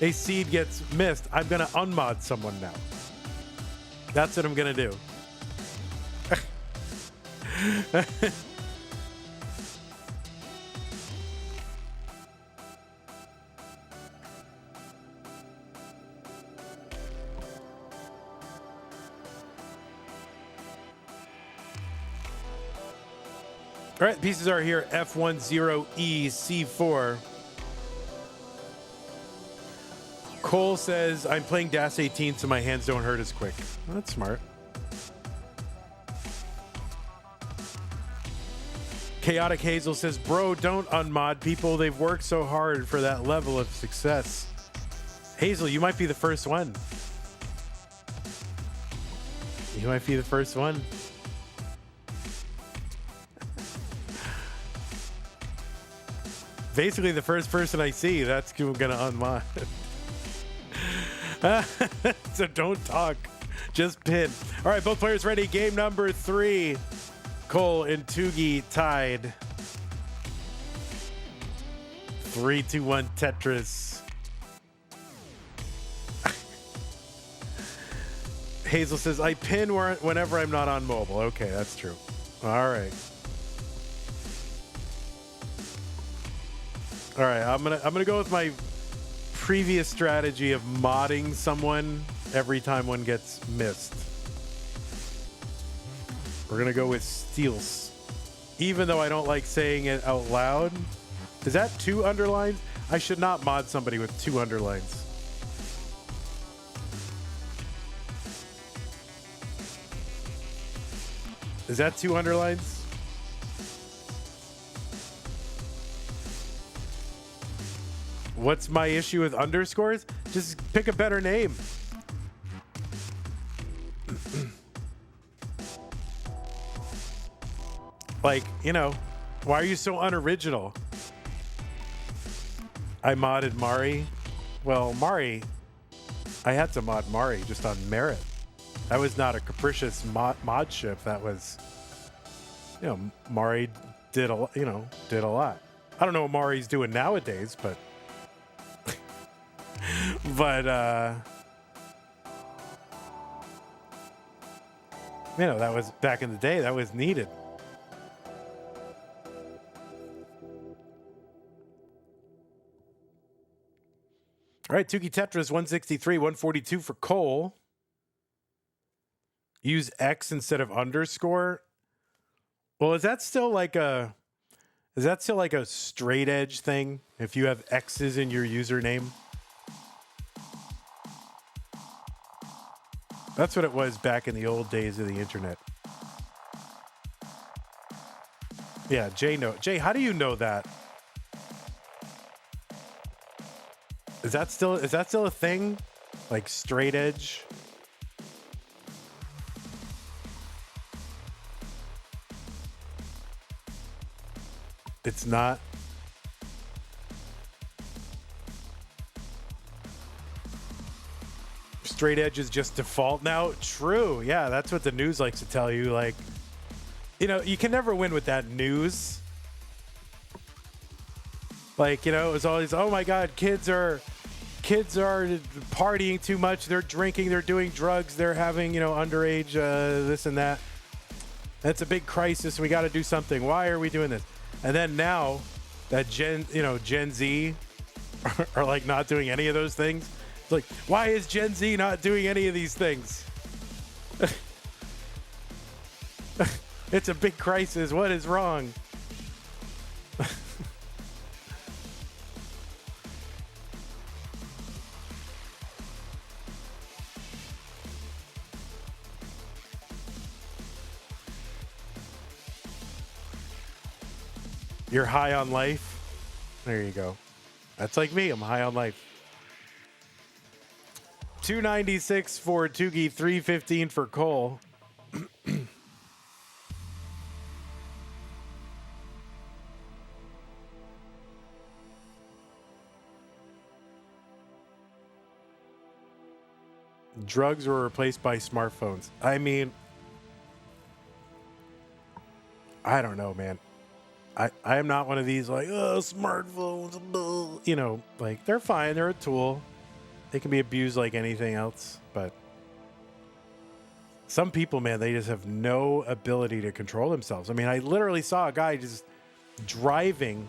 a seed gets missed, I'm going to unmod someone now. That's what I'm going to do. All right, pieces are here. F10E C4. Cole says, I'm playing DAS 18 so my hands don't hurt as quick. Well, that's smart. Chaotic Hazel says, bro, don't unmod people. They've worked so hard for that level of success. Hazel, you might be the first one. You might be the first one. Basically, the first person I see, that's who I'm going to unmod. So don't talk. Just pin. All right, both players ready. Game number 3. Cole and Tugi tied. 3, 2, 1 Tetris. Hazel says, I pin whenever I'm not on mobile. Okay, that's true. All right. All right, I'm gonna go with my previous strategy of modding someone every time one gets missed. We're gonna go with Steels, even though I don't like saying it out loud. Is that 2 underlines? I should not mod somebody with 2 underlines. Is that 2 underlines? What's my issue with underscores? Just pick a better name. Like, you know, why are you so unoriginal? I modded Mari. Well, Mari, I had to mod Mari just on merit. That was not a capricious mod ship. That was, you know, Mari did a lot. I don't know what Mari's doing nowadays, but you know, that was back in the day. That was needed. All right, Tugi Tetris 163, 142 for Cole. Use X instead of underscore. Well, is that still like a straight edge thing if you have X's in your username? That's what it was back in the old days of the internet. Yeah, Jay, how do you know that? Is that still a thing? Like straight edge? It's not. Straight edge is just default now. True. Yeah, that's what the news likes to tell you. Like, you know, you can never win with that news. Like, you know, it was always, oh my God, kids are partying too much. They're drinking. They're doing drugs. They're having, you know, underage this and that. That's a big crisis. We got to do something. Why are we doing this? And then now that Gen Z are like not doing any of those things. It's like, why is Gen Z not doing any of these things? It's a big crisis. What is wrong? You're high on life. There you go. That's like me. I'm high on life. 296 for Tugi, 315 for Cole. Drugs were replaced by smartphones. I mean, I don't know, man. I am not one of these like, oh, smartphones, you know, like they're fine. They're a tool. They can be abused like anything else. But some people, man, they just have no ability to control themselves. I mean, I literally saw a guy just driving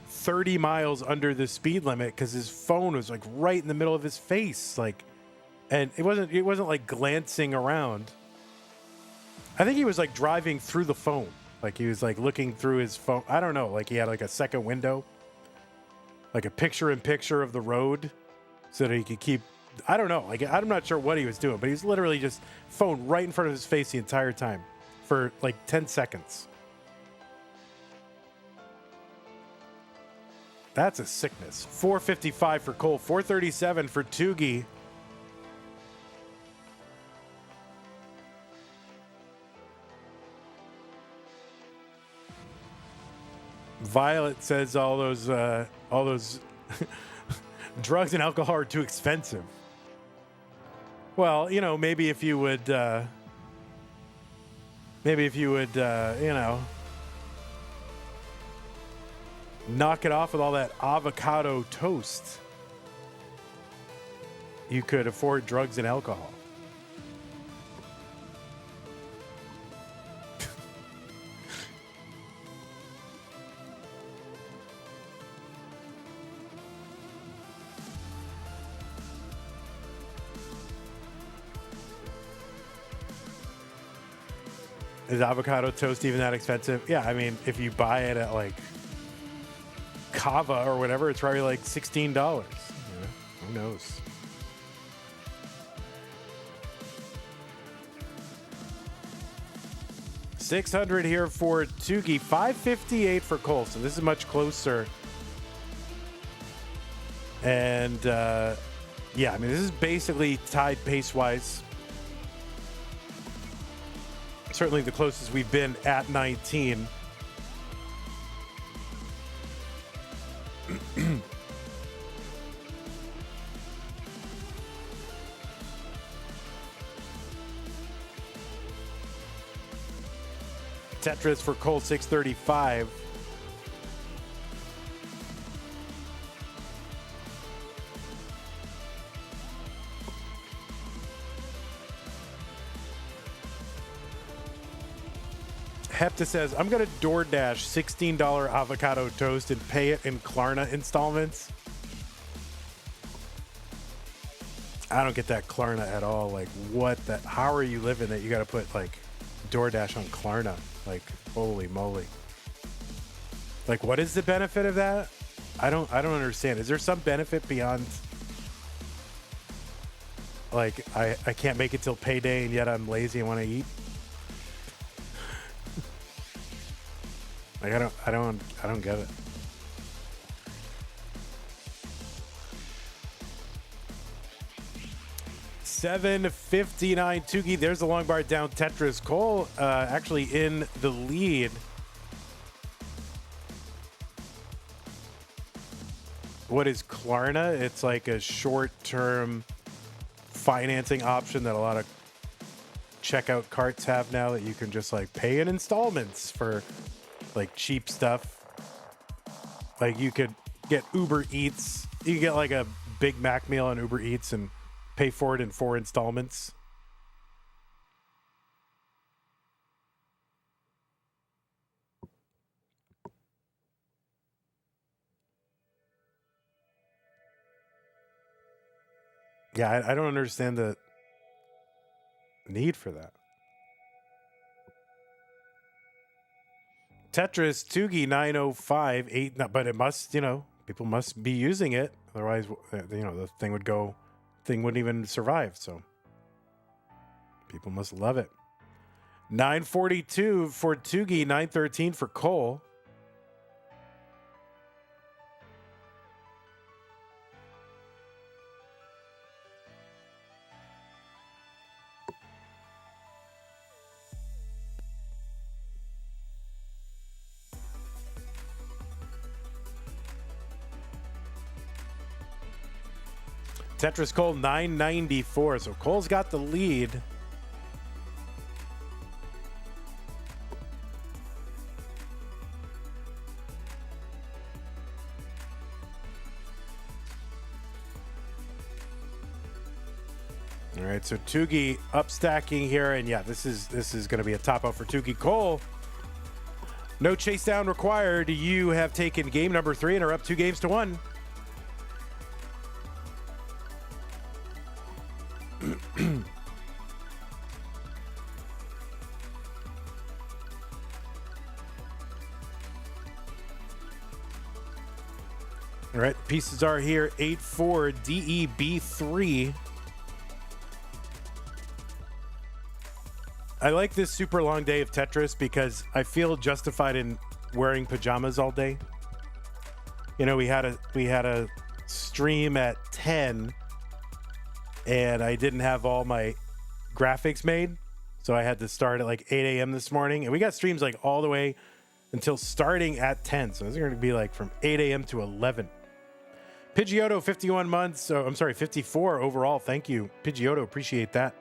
30 miles under the speed limit because his phone was like right in the middle of his face. Like, and it wasn't like glancing around. I think he was like driving through the phone. Like he was like looking through his phone. I don't know. Like he had like a second window, like a picture-in-picture of the road so that he could keep, I don't know. Like, I'm not sure what he was doing, but he was literally just phone right in front of his face the entire time for like 10 seconds. That's a sickness. 455 for Cole, 437 for Tugi. Violet says all those drugs and alcohol are too expensive. Well, you know, maybe if you would, you know, knock it off with all that avocado toast, you could afford drugs and alcohol. Is avocado toast even that expensive? Yeah, I mean, if you buy it at like Kava or whatever, it's probably like $16. Yeah, who knows? $600 here for Tugi, $558 for Cole. So this is much closer. And yeah, I mean, this is basically tied pace-wise. Certainly the closest we've been at 19. Tetris for Cole, 635. Hepta says, I'm going to DoorDash $16 avocado toast and pay it in Klarna installments. I don't get that Klarna at all. Like, what? How are you living that you got to put, like, DoorDash on Klarna? Like, holy moly. Like, what is the benefit of that? I don't understand. Is there some benefit beyond, like, I can't make it till payday and yet I'm lazy and want to eat? Like, I don't get it. $7.59 Tugi. There's the long bar down. Tetris. Cole actually in the lead. What is Klarna? It's like a short-term financing option that a lot of checkout carts have now, that you can just like pay in installments for like cheap stuff. Like you could get Uber Eats. You can get like a Big Mac meal on Uber Eats and pay for it in 4 installments. Yeah, I don't understand the need for that. Tetris, Tugi, 905, 8, but it must, you know, people must be using it. Otherwise, you know, the thing wouldn't even survive. So people must love it. 942 for Tugi, 913 for Cole. Tetris Cole, 994. So Cole's got the lead. All right, so Tugi up stacking here, and yeah, this is going to be a top out for Tugi. Cole, no chase down required. You have taken game number 3 and are up 2 games to 1. All right, pieces are here. 8-4 DEB3. I like this super long day of Tetris because I feel justified in wearing pajamas all day. You know, we had a stream at 10, and I didn't have all my graphics made, so I had to start at like 8 a.m. this morning, and we got streams like all the way until starting at 10. So it's going to be like from 8 a.m. to 11. Pidgeotto, 51 months. Oh, I'm sorry, 54 overall. Thank you, Pidgeotto. Appreciate that.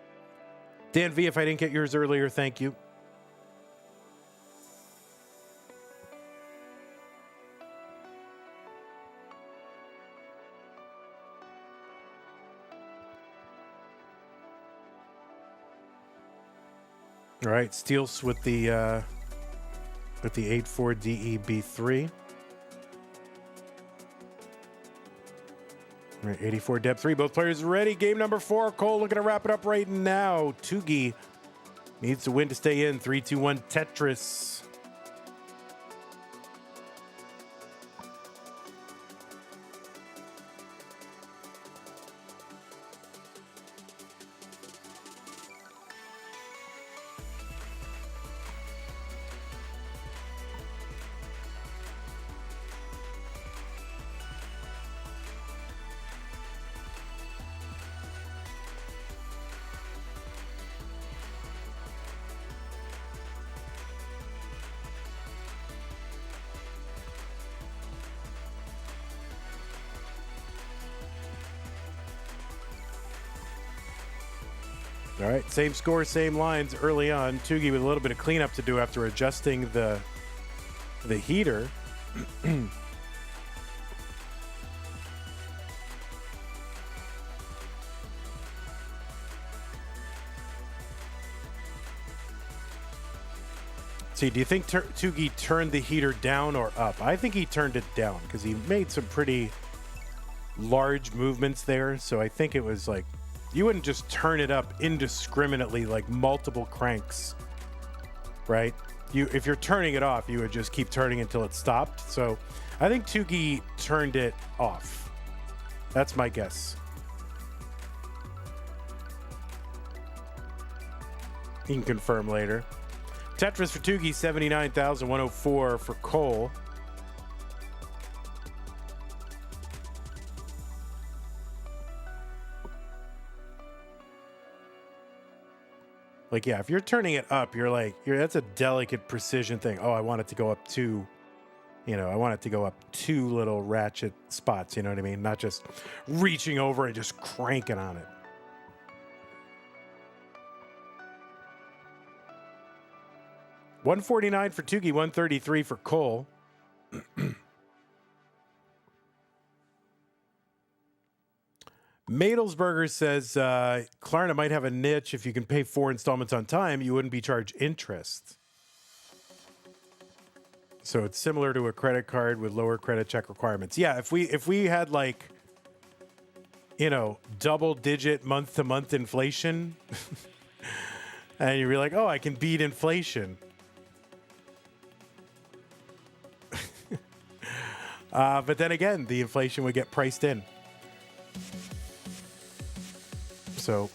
Dan V, if I didn't get yours earlier, thank you. All right, Steels with the 8-4 DEB3. All right, 84 Deb 3. Both players ready. Game number 4. Cole looking to wrap it up right now. Tugi needs to win to stay in. 3-2-1 Tetris. All right, same score, same lines early on. Tugi with a little bit of cleanup to do after adjusting the heater. See, do you think Tugi turned the heater down or up? I think he turned it down because he made some pretty large movements there. So I think it was like, you wouldn't just turn it up indiscriminately like multiple cranks, right? If you're turning it off, you would just keep turning until it stopped. So I think Tugi turned it off. That's my guess. You can confirm later. Tetris for Tugi, 79,104 for Cole. Like, yeah, if you're turning it up, that's a delicate precision thing. Oh, I want it to go up two, I want it to go up 2 little ratchet spots, you know what I mean? Not just reaching over and just cranking on it. $149 for Tugi, $133 for Cole. Madelsberger says, Klarna might have a niche. If you can pay 4 installments on time, you wouldn't be charged interest. So it's similar to a credit card with lower credit check requirements. Yeah, if we had like, double-digit month-to-month inflation, and you'd be like, oh, I can beat inflation. But then again, the inflation would get priced in. So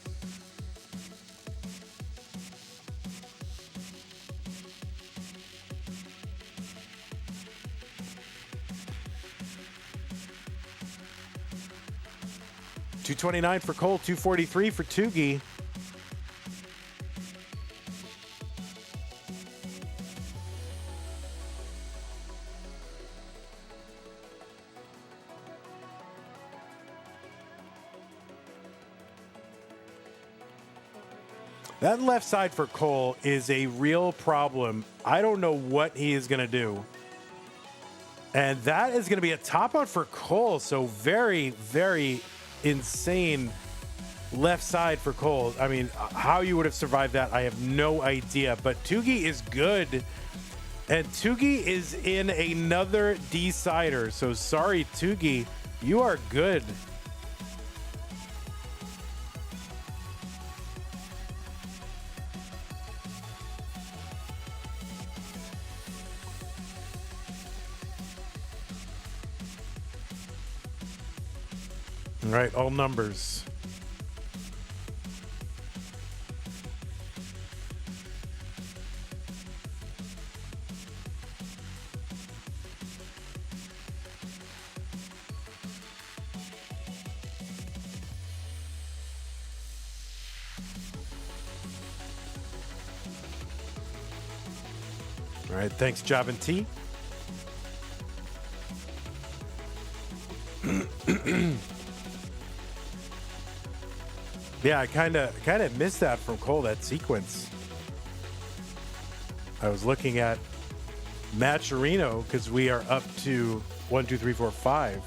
$229 for Cole, $243 for Tugi. That left side for Cole is a real problem. I don't know what he is going to do. And that is going to be a top out for Cole. So very, very insane left side for Cole. I mean, how you would have survived that, I have no idea. But Tugi is good. And Tugi is in another decider. So sorry, Tugi, you are good. All right, all numbers. All right, thanks, Javin T. Yeah, I kind of missed that from Cole, that sequence. I was looking at Matcherino because we are up to 1, 2, 3, 4, 5. And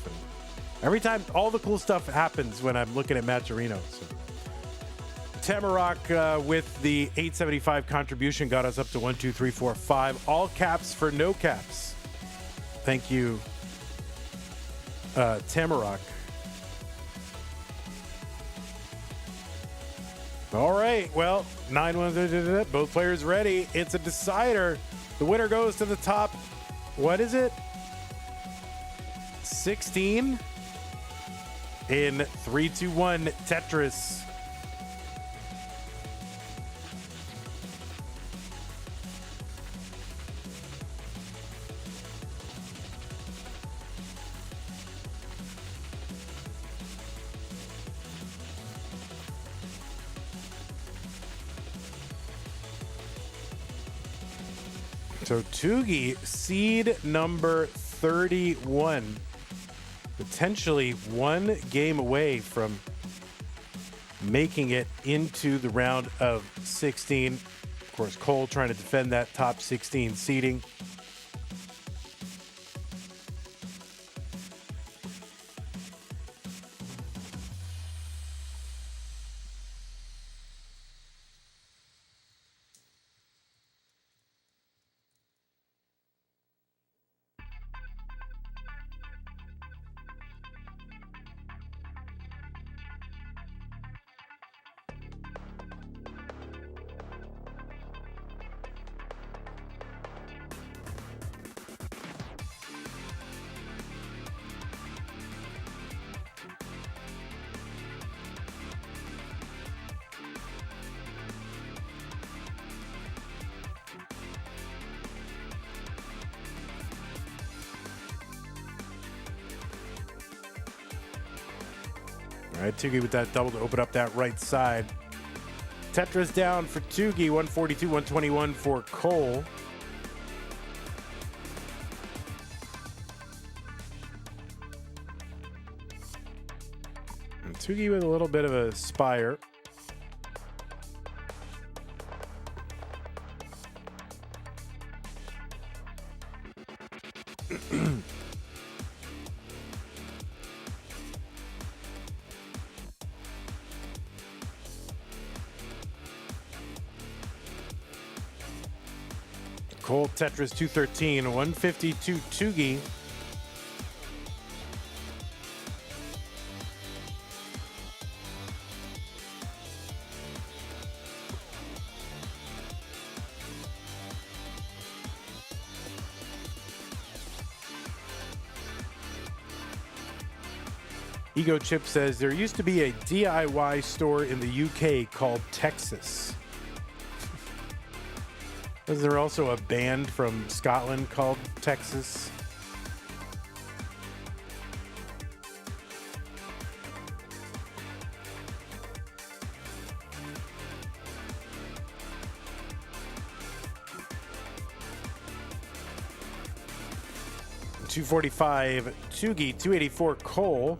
every time, all the cool stuff happens when I'm looking at Matcherino. So. Tamarok with the 875 contribution got us up to 1, 2, 3, 4, 5. All caps for no caps. Thank you, Tamarok. All right, well, 9-1, both players ready. It's a decider. The winner goes to the top. What is it? 16 in 3, 2, 1 Tetris. So Tugi, seed number 31, potentially one game away from making it into the round of 16. Of course, Cole trying to defend that top 16 seeding. All right, Tugi with that double to open up that right side. Tetris down for Tugi, 142, 121 for Cole. And Tugi with a little bit of a spire. Cole Tetris 213, 152 Tugi. Ego Chip says there used to be a DIY store in the UK called Texas. Is there also a band from Scotland called Texas? $245 Tugi, $284 Cole.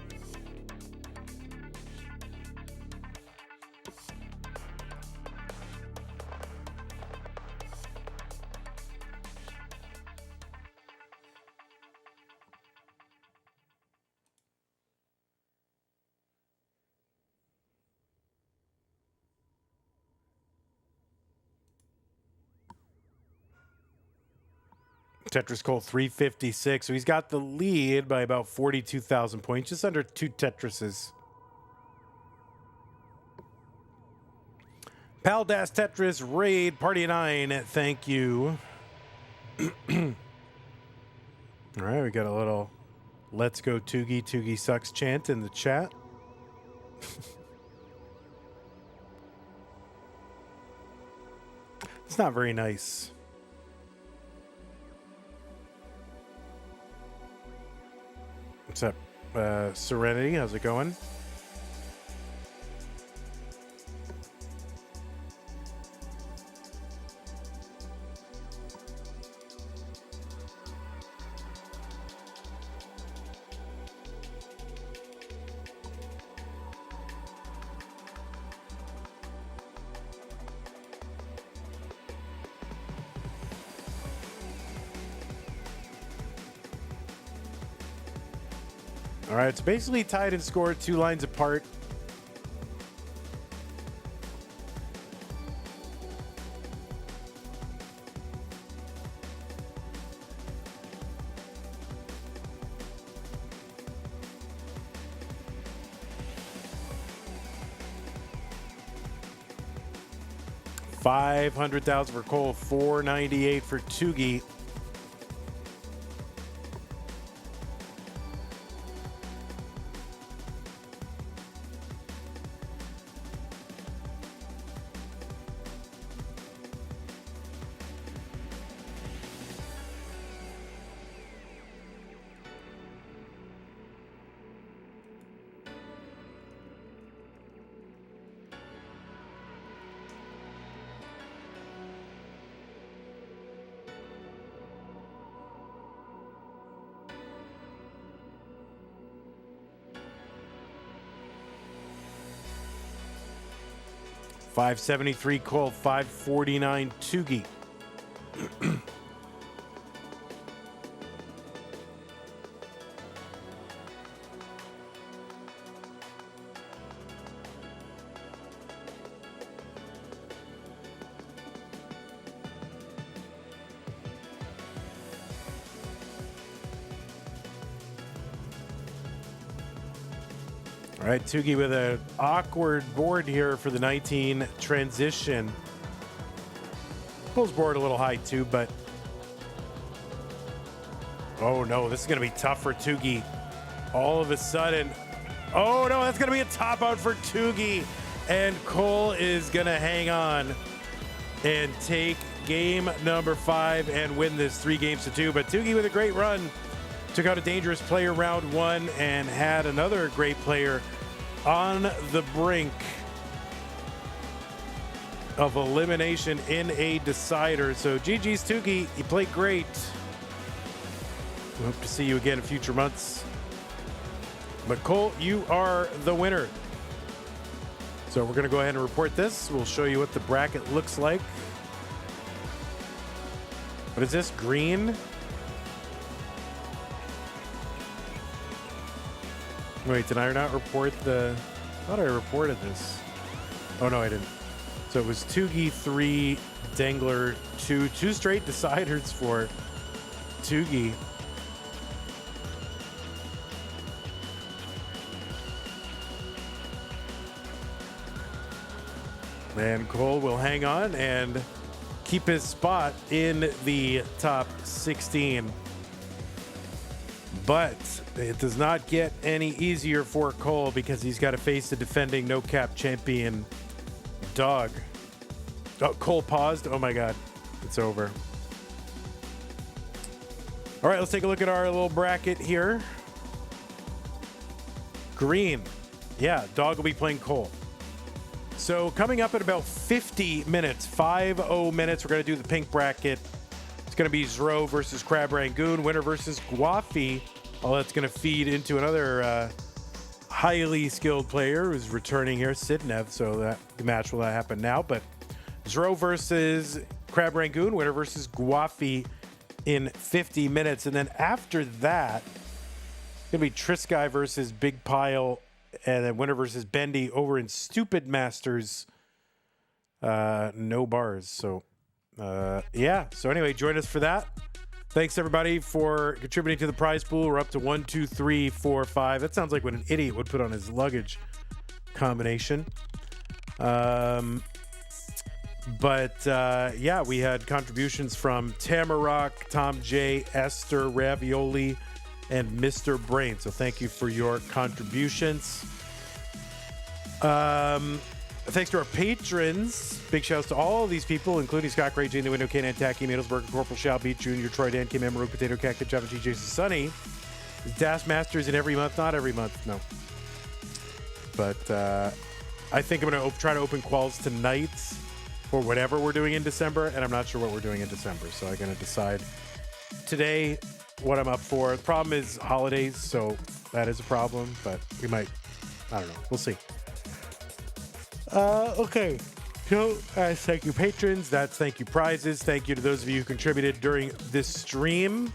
Tetris Cole 356. So he's got the lead by about 42,000 points, just under 2 Tetrises. Paldas Tetris Raid Party 9. Thank you. All right, we got a little "Let's go Tugi, Tugi sucks" chant in the chat. It's not very nice. What's up, Serenity? How's it going? All right, it's basically tied in score, 2 lines apart. $500,000 for Cole, $498 for Tugi. $573 Cole, $549 Tugi. All right, Tugi with an awkward board here for the 19 transition. Pulls board a little high too, but oh no, this is going to be tough for Tugi. All of a sudden, oh no, that's going to be a top out for Tugi, and Cole is going to hang on and take game number 5 and win this 3-2. But Tugi with a great run. Took out a dangerous player round 1 and had another great player on the brink of elimination in a decider. So GG's Tugi, you played great. We hope to see you again in future months. But Cole, you are the winner. So we're going to go ahead and report this. We'll show you what the bracket looks like. What is this? Green? Wait, did I not report the... I thought I reported this. Oh, no, I didn't. So it was Tugi 3, Dengler 2. 2 straight deciders for Tugi. And Cole will hang on and keep his spot in the top 16. But it does not get any easier for Cole because he's got to face the defending no-cap champion, Dog. Oh, Cole paused. Oh, my God. It's over. All right, let's take a look at our little bracket here. Green. Yeah, Dog will be playing Cole. So coming up in about 50 minutes, 50 minutes, we're going to do the pink bracket. It's going to be Zro versus Crab Rangoon, winner versus Guafi. All that's going to feed into another highly skilled player who's returning here, Sidnev. So that the match will happen now. But Zro versus Crab Rangoon, winner versus Guafi in 50 minutes. And then after that, it's going to be Trisky versus Big Pile, and then winner versus Bendy over in Stupid Masters. No bars. So, yeah. So anyway, join us for that. Thanks, everybody, for contributing to the prize pool. We're up to 1, 2, 3, 4, 5. That sounds like what an idiot would put on his luggage combination. Yeah, we had contributions from Tamarok, Tom J, Esther, Ravioli, and Mr. Brain. So thank you for your contributions. Thanks to our patrons. Big shouts to all of these people, including Scott Gray, Jane the Window, Kanan, Tacky, Middlesburg, Corporal Shall Beat Jr., Troy Dan, Kim Emerald, Potato Cactus, Java G, Jason Sunny. Das Masters in every month, not every month, no. But I think I'm going to try to open quals tonight for whatever we're doing in December, and I'm not sure what we're doing in December, so I'm going to decide today what I'm up for. The problem is holidays, so that is a problem, but we might, I don't know, we'll see. Okay. So, thank you, patrons. That's thank you, prizes. Thank you to those of you who contributed during this stream.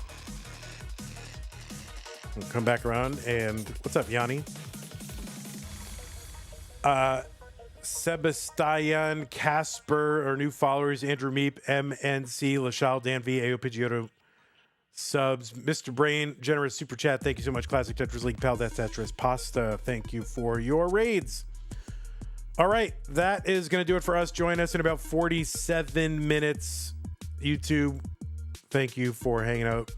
We'll come back around. And what's up, Yanni? Sebastian, Casper, our new followers, Andrew Meep, MNC, Lachal, Dan V, AO Pidgeotto, subs, Mr. Brain, generous super chat. Thank you so much. Classic Tetris League, Pal, Death Tetris, Pasta. Thank you for your raids. All right, that is going to do it for us. Join us in about 47 minutes. YouTube, thank you for hanging out.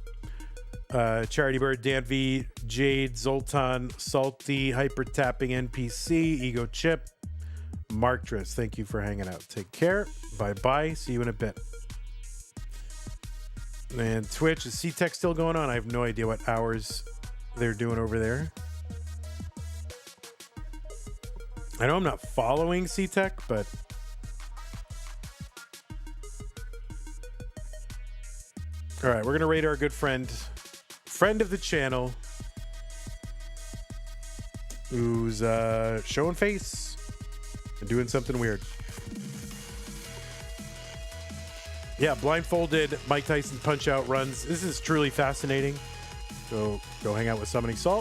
Charity Bird, Dan V, Jade, Zoltan, Salty, Hyper Tapping NPC, Ego Chip, Mark Driss, thank you for hanging out. Take care. Bye-bye. See you in a bit. And Twitch, is C-Tech still going on? I have no idea what hours they're doing over there. I know I'm not following C-Tech, but... All right, we're going to rate our good friend of the channel, who's showing face and doing something weird. Yeah, blindfolded Mike Tyson punch-out runs. This is truly fascinating. So go hang out with Summoning Salt.